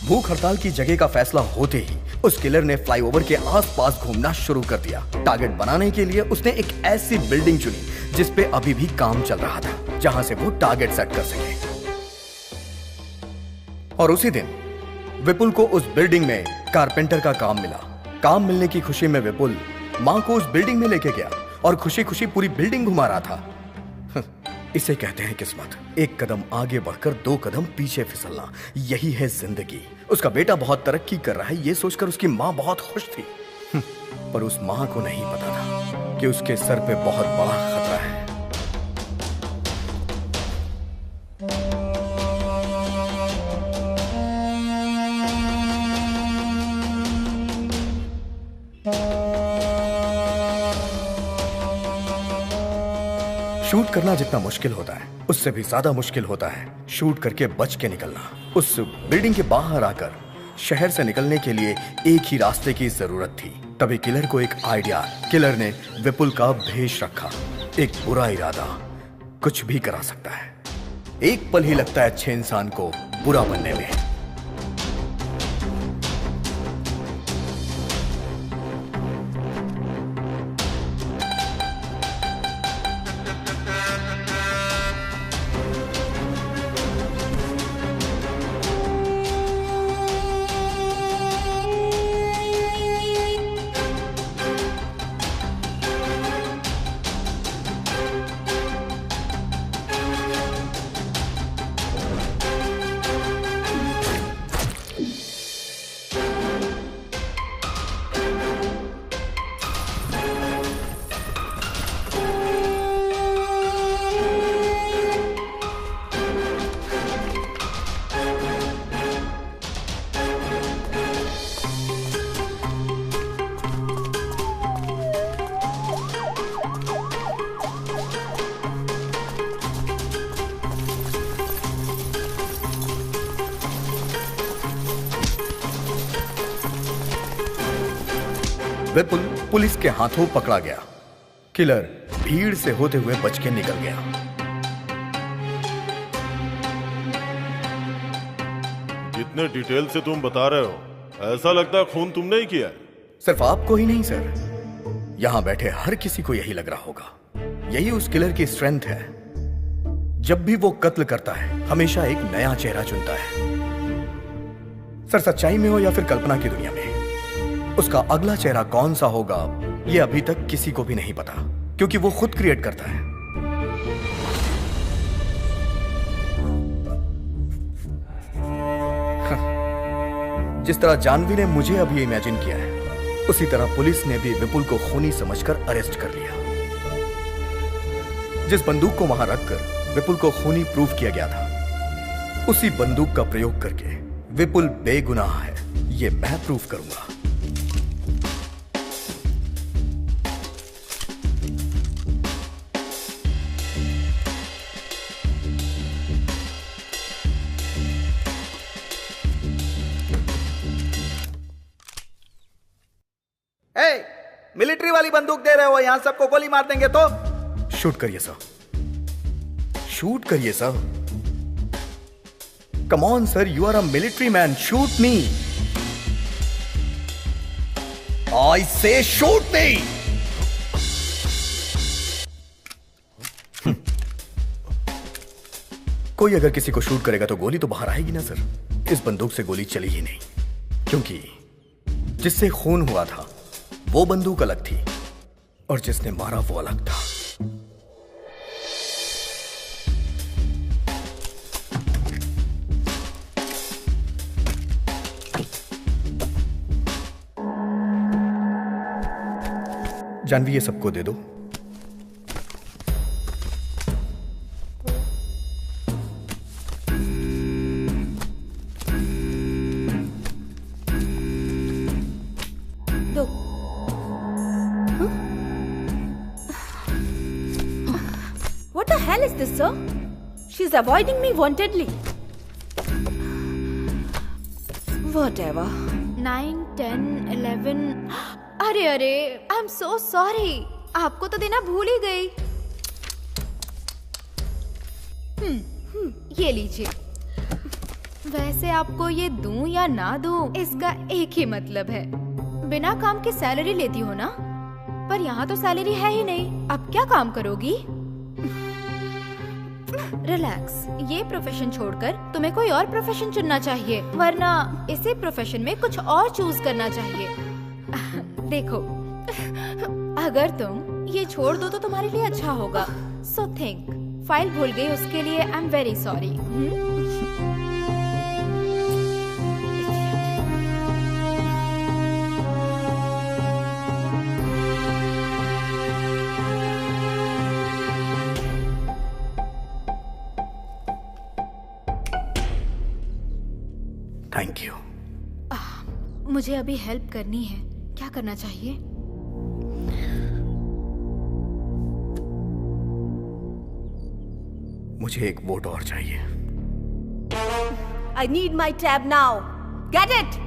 भूख हड़ताल की जगह का फैसला होते ही उस किलर ने फ्लाईओवर के आसपास घूमना शुरू कर दिया। टारगेट बनाने के लिए उसने एक ऐसी बिल्डिंग चुनी जिस पे अभी भी काम चल रहा था, जहां से वो टारगेट सेट कर सके। और उसी दिन विपुल को उस बिल्डिंग में कारपेंटर का काम मिला। काम मिलने की खुशी में विपुल मां को उस बिल्डिंग में लेके गया और खुशी खुशी पूरी बिल्डिंग घुमा रहा था। इसे कहते हैं किस्मत। एक कदम आगे बढ़कर 2 कदम पीछे फिसलना, यही है जिंदगी। उसका बेटा बहुत तरक्की कर रहा है, ये सोचकर उसकी मां बहुत खुश थी। पर उस मां को नहीं पता था कि उसके सर पे बहुत बड़ा खतरा है। शूट करना जितना मुश्किल होता है उससे भी ज्यादा मुश्किल होता है शूट करके बच के निकलना। उस बिल्डिंग के बाहर आकर शहर से निकलने के लिए एक ही रास्ते की जरूरत थी। तभी किलर को एक आइडिया। किलर ने विपुल का भेष रखा। एक बुरा इरादा कुछ भी करा सकता है। एक पल ही लगता है अच्छे इंसान को बुरा बनने में। विपुल पुलिस के हाथों पकड़ा गया। किलर भीड़ से होते हुए बच के निकल गया। जितने डिटेल से तुम बता रहे हो, ऐसा लगता है खून तुमने ही किया है। सिर्फ आपको ही नहीं सर, यहां बैठे हर किसी को यही लग रहा होगा। यही उस किलर की स्ट्रेंथ है। जब भी वो कत्ल करता है हमेशा एक नया चेहरा चुनता है। सर, सच्चाई में हो या फिर कल्पना की दुनिया में, उसका अगला चेहरा कौन सा होगा ये अभी तक किसी को भी नहीं पता, क्योंकि वो खुद क्रिएट करता है। जिस तरह जानवी ने मुझे अभी इमेजिन किया है, उसी तरह पुलिस ने भी विपुल को खूनी समझकर अरेस्ट कर लिया। जिस बंदूक को वहां रखकर विपुल को खूनी प्रूव किया गया था, उसी बंदूक का प्रयोग करके विपुल बेगुनाह है ये मैं प्रूव करूंगा। मिलिट्री वाली बंदूक दे रहे हो, यहां सबको गोली मार देंगे तो। शूट करिए सर, शूट करिए sir. Come on sir, you are a military man, shoot me. I say shoot मी। कोई अगर किसी को शूट करेगा तो गोली तो बाहर आएगी ना सर। इस बंदूक से गोली चली ही नहीं, क्योंकि जिससे खून हुआ था वो बंदूक अलग थी और जिसने मारा वो अलग था। जानवी, ये सबको दे दो। What the hell is this, sir? She's avoiding me wantedly. Whatever. 9, 10, 11. अरे अरे, आई एम सो सॉरी, आपको तो देना भूल ही गई। ये लीजिए। वैसे आपको ये दूं या ना दूं, इसका एक ही मतलब है, बिना काम के सैलरी लेती हो ना? पर यहाँ तो सैलरी है ही नहीं, अब क्या काम करोगी? रिलैक्स, ये प्रोफेशन छोड़कर तुम्हें कोई और प्रोफेशन चुनना चाहिए, वरना इसी प्रोफेशन में कुछ और चूज करना चाहिए। देखो, अगर तुम ये छोड़ दो तो तुम्हारे लिए अच्छा होगा। So think. फाइल भूल गई, उसके लिए I am very sorry. Thank you. मुझे अभी हेल्प करनी है, क्या करना चाहिए? मुझे एक वोट और चाहिए। I need my tab now. Get it?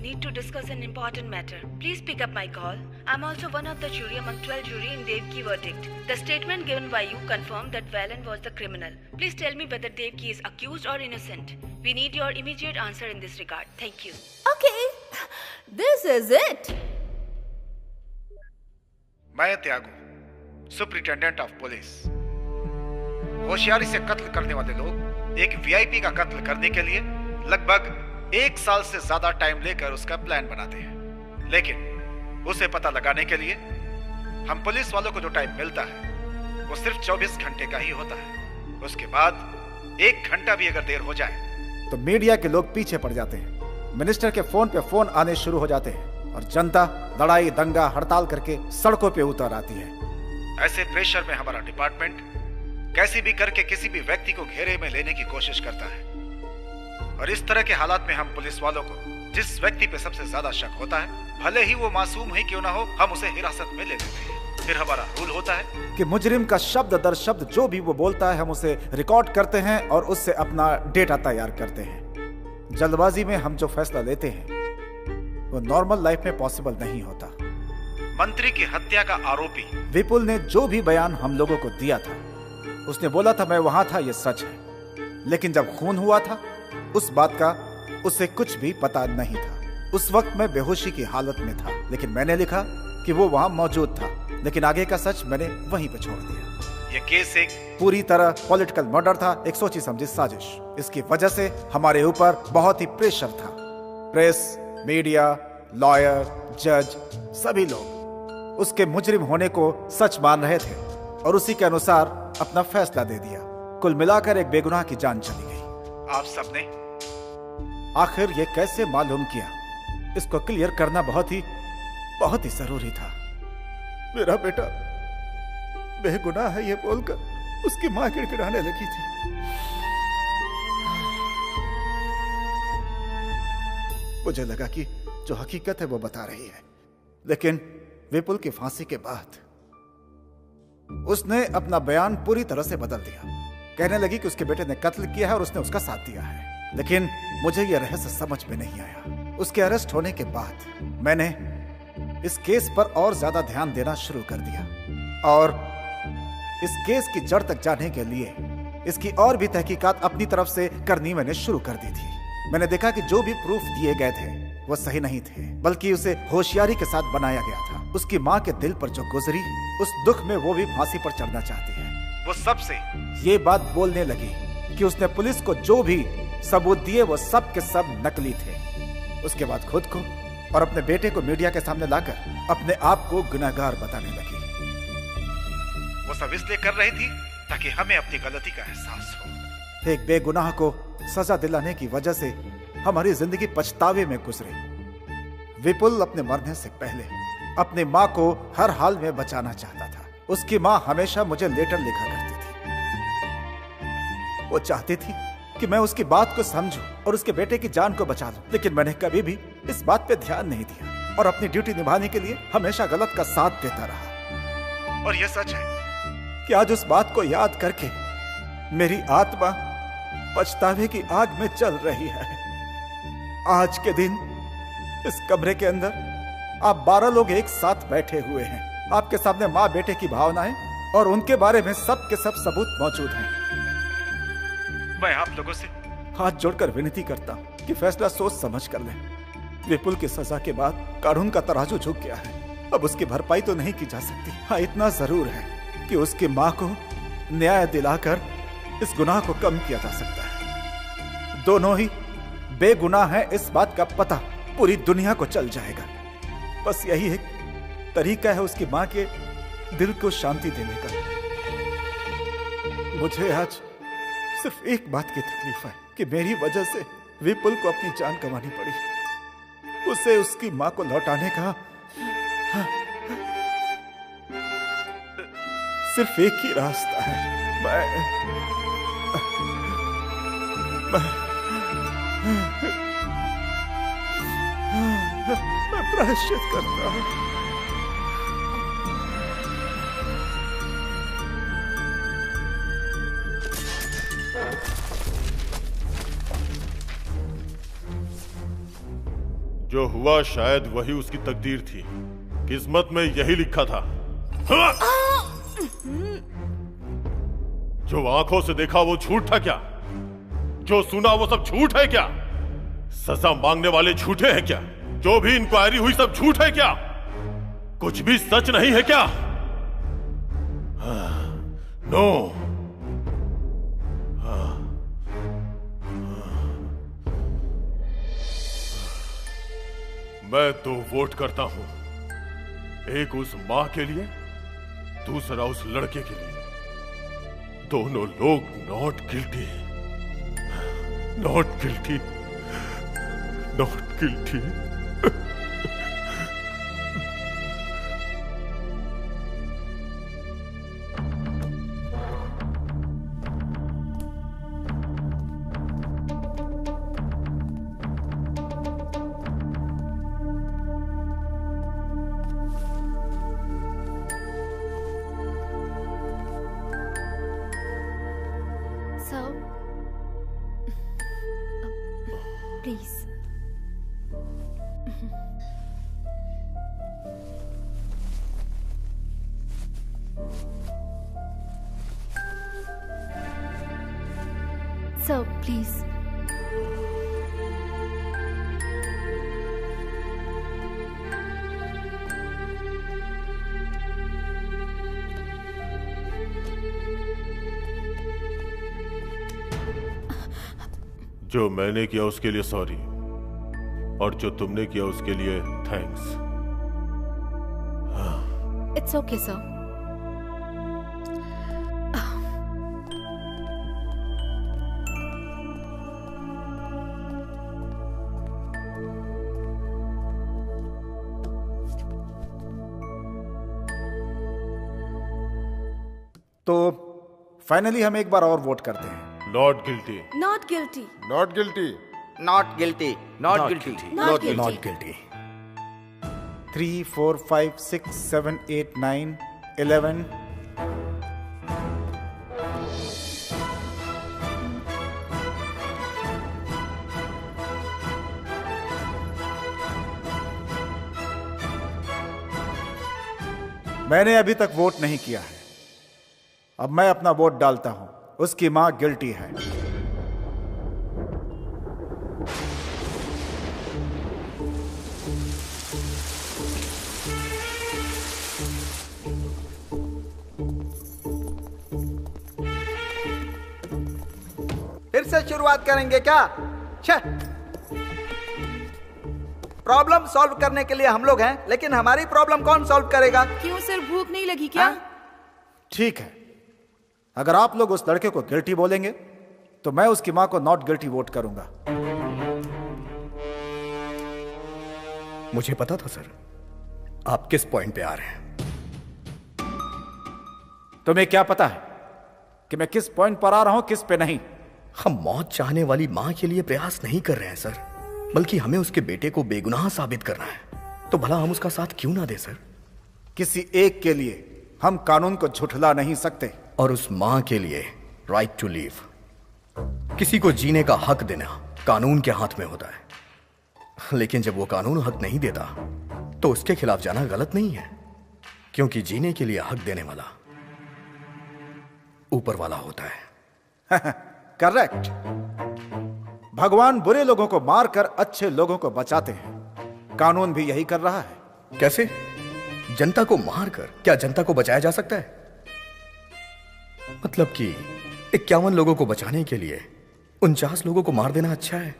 Need to discuss an important matter. Please pick up my call. I'm also one of the jury among 12 jury in Devki verdict. The statement given by you confirmed that Valen was the criminal. Please tell me whether Devki is accused or innocent. We need your immediate answer in this regard. Thank you. Okay, this is it. मैं त्यागू, superintendent of police. होशियारी से कत्ल करने वाले लोग एक VIP का कत्ल करने के लिए लगभग 1 साल से ज्यादा टाइम लेकर उसका प्लान बनाते हैं, लेकिन उसे पता लगाने के लिए हम पुलिस वालों को जो टाइम मिलता है वो सिर्फ 24 घंटे का ही होता है। उसके बाद 1 घंटा भी अगर देर हो जाए तो मीडिया के लोग पीछे पड़ जाते हैं, मिनिस्टर के फोन पे फोन आने शुरू हो जाते हैं और जनता लड़ाई दंगा हड़ताल करके सड़कों पे उतर आती है। ऐसे प्रेशर में हमारा डिपार्टमेंट कैसी भी करके किसी भी व्यक्ति को घेरे में लेने की कोशिश करता है, और इस तरह के हालात में हम पुलिस वालों को जिस व्यक्ति पे सबसे ज्यादा शक होता है, भले ही वो मासूम ही क्यों ना हो, हम उसे हिरासत में ले लेते हैं। फिर हमारा रूल होता है कि मुजरिम का शब्द दर शब्द जो भी वो बोलता है हम उसे रिकॉर्ड करते हैं और उससे अपना डेटा तैयार करते हैं। जल्दबाजी में हम जो फैसला लेते हैं वो नॉर्मल लाइफ में पॉसिबल नहीं होता। मंत्री की हत्या का आरोपी विपुल ने जो भी बयान हम लोगों को दिया था, उसने बोला था मैं वहां था, ये सच है, लेकिन जब खून हुआ था उस बात का उसे कुछ भी पता नहीं था। उस वक्त मैं बेहोशी की हालत में था, लेकिन मैंने लिखा कि वो वहां मौजूद था, लेकिन आगे का सच मैंने वहीं पे छोड़ दिया। ये केस एक पूरी तरह पॉलिटिकल मर्डर था, एक सोची समझी साजिश। इसकी वजह से हमारे ऊपर बहुत ही प्रेशर था। प्रेस, मीडिया, लॉयर, जज, सभी लोग उसके मुजरिम होने को सच मान रहे थे और उसी के अनुसार अपना फैसला दे दिया। कुल मिलाकर एक बेगुनाह की जान चली गई। आप सबने आखिर ये कैसे मालूम किया, इसको क्लियर करना बहुत ही जरूरी था। मेरा बेटा बेगुनाह है ये बोलकर उसकी मां गिड़गिड़ाने लगी थी। मुझे लगा कि जो हकीकत है वो बता रही है, लेकिन विपुल की फांसी के बाद उसने अपना बयान पूरी तरह से बदल दिया। कहने लगी कि उसके बेटे ने कत्ल किया है और उसने उसका साथ दिया है, लेकिन मुझे यह रहस्य समझ में नहीं आया। उसके अरेस्ट होने के बाद मैंने इस केस पर और ज्यादा ध्यान देना शुरू कर दिया और इस केस की जड़ तक जाने के लिए इसकी और भी तहकीकात अपनी तरफ से करनी मैंने शुरू कर दी थी। मैंने देखा कि जो भी प्रूफ दिए गए थे वो सही नहीं थे, बल्कि उसे होशियारी के साथ बनाया गया था। उसकी माँ के दिल पर जो गुजरी, उस दुख में वो भी फांसी पर चढ़ना चाहती है। वो सबसे ये बात बोलने लगी कि उसने पुलिस को जो भी सबूत दिए वो सब के सब नकली थे। उसके बाद खुद को और अपने बेटे को मीडिया के सामने लाकर अपने आप को गुनहगार बताने लगी। वो सब इसलिए कर रही थी ताकि हमें अपनी गलती का एहसास हो। एक बेगुनाह को सजा दिलाने की वजह से हमारी जिंदगी पछतावे में गुजरी। विपुल अपने मरने से पहले अपनी माँ को हर हाल में बचाना चाहता था। उसकी माँ हमेशा मुझे लेटर लिखा करती थी। वो चाहती थी कि मैं उसकी बात को समझूं और उसके बेटे की जान को बचा लूं, लेकिन मैंने कभी भी इस बात पे ध्यान नहीं दिया और अपनी ड्यूटी निभाने के लिए हमेशा गलत का साथ देता रहा। और ये सच है कि आज उस बात को याद करके मेरी आत्मा पछतावे की आग में जल रही है। आज के दिन इस कमरे के अंदर आप 12 लोग एक साथ बैठे हुए हैं। आपके सामने माँ बेटे की भावनाएं और उनके बारे में सब के सब सबूत मौजूद हैं। मैं आप लोगों से हाथ जोड़कर विनती करता हूं कि फैसला सोच समझ कर लें। विपुल की सजा के बाद कानून का तराजू झुक गया है। अब उसकी भरपाई तो नहीं की जा सकती। हाँ, इतना जरूर है कि उसकी माँ को न्याय दिलाकर इस गुनाह को कम किया जा सकता है। दोनों ही बेगुनाह हैं, इस बात का पता पूरी दुनिया को चल जाएगा। बस यही एक तरीका है उसकी माँ के दिल को शांति देने का। मुझे आज सिर्फ एक बात की तकलीफ है कि मेरी वजह से विपुल को अपनी जान गंवानी पड़ी। उसे उसकी माँ को लौटाने का सिर्फ एक ही रास्ता है। मैं प्रायश्चित करता हूं। जो हुआ शायद वही उसकी तकदीर थी। किस्मत में यही लिखा था। जो आंखों से देखा वो झूठ था क्या? जो सुना वो सब झूठ है क्या? सजा मांगने वाले झूठे हैं क्या? जो भी इंक्वायरी हुई सब झूठ है क्या? कुछ भी सच नहीं है क्या? नो। मैं तो वोट करता हूं, एक उस मां के लिए, दूसरा उस लड़के के लिए। दोनों लोग not guilty, not guilty, not guilty. Please. Sir, please. जो मैंने किया उसके लिए सॉरी, और जो तुमने किया उसके लिए थैंक्स। It's okay, sir. तो फाइनली हम एक बार और वोट करते हैं। Not guilty, not guilty, not guilty, not guilty, not guilty, not guilty, not guilty. 3, 4, 5, 6, 7, 8, 9, 11। मैंने अभी तक वोट नहीं किया है। अब मैं अपना वोट डालता हूं। उसकी मां गिल्टी है। फिर से शुरुआत करेंगे क्या? प्रॉब्लम सॉल्व करने के लिए हम लोग हैं, लेकिन हमारी प्रॉब्लम कौन सॉल्व करेगा? क्यों सर, भूख नहीं लगी क्या? ठीक है, अगर आप लोग उस लड़के को गिल्टी बोलेंगे तो मैं उसकी मां को नॉट गिल्टी वोट करूंगा। मुझे पता था सर आप किस पॉइंट पे आ रहे हैं। तुम्हें क्या पता है कि मैं किस पॉइंट पर आ रहा हूं, किस पे नहीं? हम मौत चाहने वाली मां के लिए प्रयास नहीं कर रहे हैं सर, बल्कि हमें उसके बेटे को बेगुनाह साबित करना है। तो भला हम उसका साथ क्यों ना दे सर? किसी एक के लिए हम कानून को झुठला नहीं सकते। और उस मां के लिए राइट टू लीव, किसी को जीने का हक देना कानून के हाथ में होता है। लेकिन जब वो कानून हक नहीं देता तो उसके खिलाफ जाना गलत नहीं है, क्योंकि जीने के लिए हक देने वाला ऊपर वाला होता है। करेक्ट। भगवान बुरे लोगों को मारकर अच्छे लोगों को बचाते हैं। कानून भी यही कर रहा है। कैसे? जनता को मारकर क्या जनता को बचाया जा सकता है? मतलब कि 51 लोगों को बचाने के लिए 49 लोगों को मार देना अच्छा है?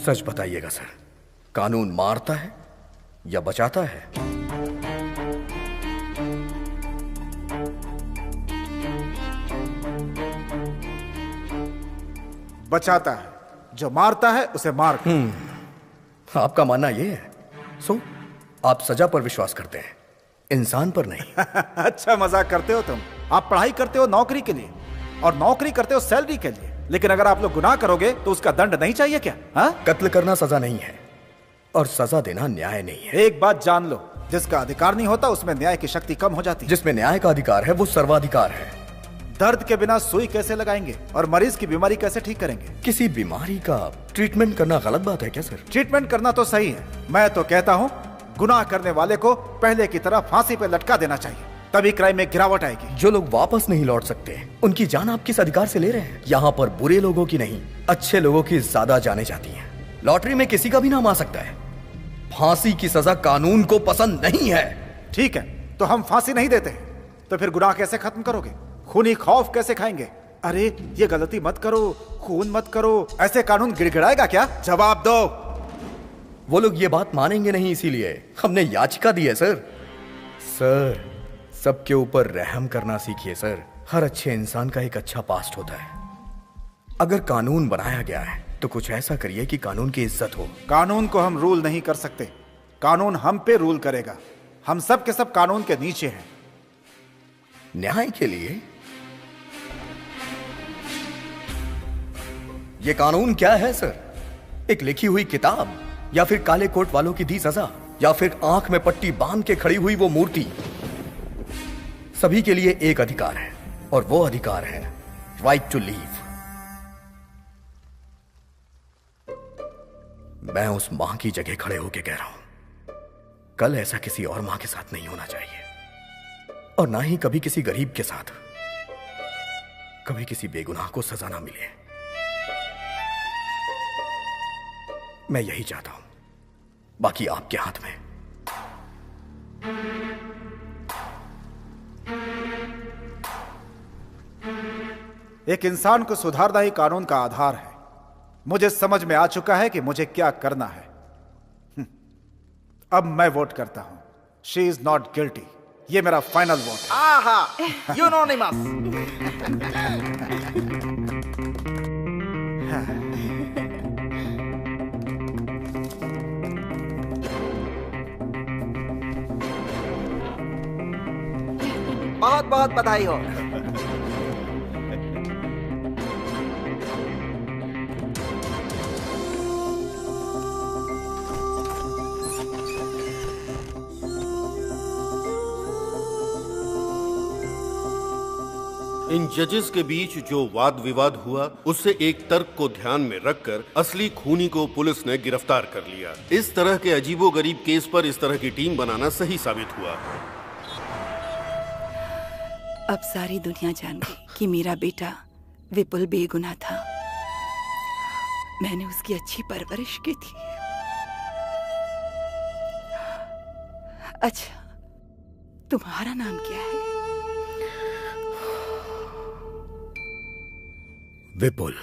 सच बताइएगा सर, कानून मारता है या बचाता है? बचाता है। जो मारता है उसे मार। आपका मानना यह है? सो आप सजा पर विश्वास करते हैं, इंसान पर नहीं। अच्छा मजाक करते हो तुम। आप पढ़ाई करते हो नौकरी के लिए और नौकरी करते हो सैलरी के लिए, लेकिन अगर आप लोग गुनाह करोगे तो उसका दंड नहीं चाहिए क्या? हाँ? कत्ल करना सजा नहीं है और सजा देना न्याय नहीं है। एक बात जान लो, जिसका अधिकार नहीं होता उसमें न्याय की शक्ति कम हो जाती है। जिसमें न्याय का अधिकार है वो सर्वाधिकार है। दर्द के बिना सुई कैसे लगाएंगे और मरीज की बीमारी कैसे ठीक करेंगे? किसी बीमारी का ट्रीटमेंट करना गलत बात है क्या सर? ट्रीटमेंट करना तो सही है। मैं तो कहता हूँ गुनाह करने वाले को पहले की तरह फांसी पे लटका देना चाहिए, तभी क्राइम में गिरावट आएगी। जो लोग वापस नहीं लौट सकते उनकी जान आप किस अधिकार से ले रहे हैं? यहाँ पर बुरे लोगों की नहीं, अच्छे लोगों की ज्यादा जाने जाती हैं। लॉटरी में किसी का भी नाम आ सकता है। फांसी की सजा कानून को पसंद नहीं है। ठीक है, तो हम फांसी नहीं देते तो फिर गुनाह कैसे खत्म करोगे? खूनी खौफ कैसे खाएंगे? अरे ये गलती मत करो, खून मत करो, ऐसे कानून गिड़गिड़ाएगा क्या? जवाब दो। वो लोग ये बात मानेंगे नहीं, इसीलिए हमने याचिका दी है सर। सर, सबके ऊपर रहम करना सीखिए सर। हर अच्छे इंसान का एक अच्छा पास्ट होता है। अगर कानून बनाया गया है तो कुछ ऐसा करिए कि कानून की इज्जत हो। कानून को हम रूल नहीं कर सकते, कानून हम पे रूल करेगा। हम सब के सब कानून के नीचे हैं। न्याय के लिए ये कानून क्या है सर? एक लिखी हुई किताब, या फिर काले कोट वालों की दी सजा, या फिर आंख में पट्टी बांध के खड़ी हुई वो मूर्ति? सभी के लिए एक अधिकार है और वो अधिकार है राइट टू लीव। मैं उस मां की जगह खड़े होकर कह रहा हूं, कल ऐसा किसी और मां के साथ नहीं होना चाहिए, और ना ही कभी किसी गरीब के साथ, कभी किसी बेगुनाह को सजा ना मिले। मैं यही चाहता हूं, बाकी आपके हाथ में। एक इंसान को सुधारना ही कानून का आधार है। मुझे समझ में आ चुका है कि मुझे क्या करना है। अब मैं वोट करता हूं, शी इज नॉट गिल्टी। ये मेरा फाइनल वोट। आहा, यूनोनिमस। बहुत बहुत बधाई हो। इन जजेस के बीच जो वाद विवाद हुआ उससे एक तर्क को ध्यान में रखकर असली खूनी को पुलिस ने गिरफ्तार कर लिया। इस तरह के अजीबोगरीब केस पर इस तरह की टीम बनाना सही साबित हुआ। अब सारी दुनिया जान गई कि मेरा बेटा विपुल बेगुनाह था। मैंने उसकी अच्छी परवरिश की थी। अच्छा, तुम्हारा नाम क्या है? विपुल।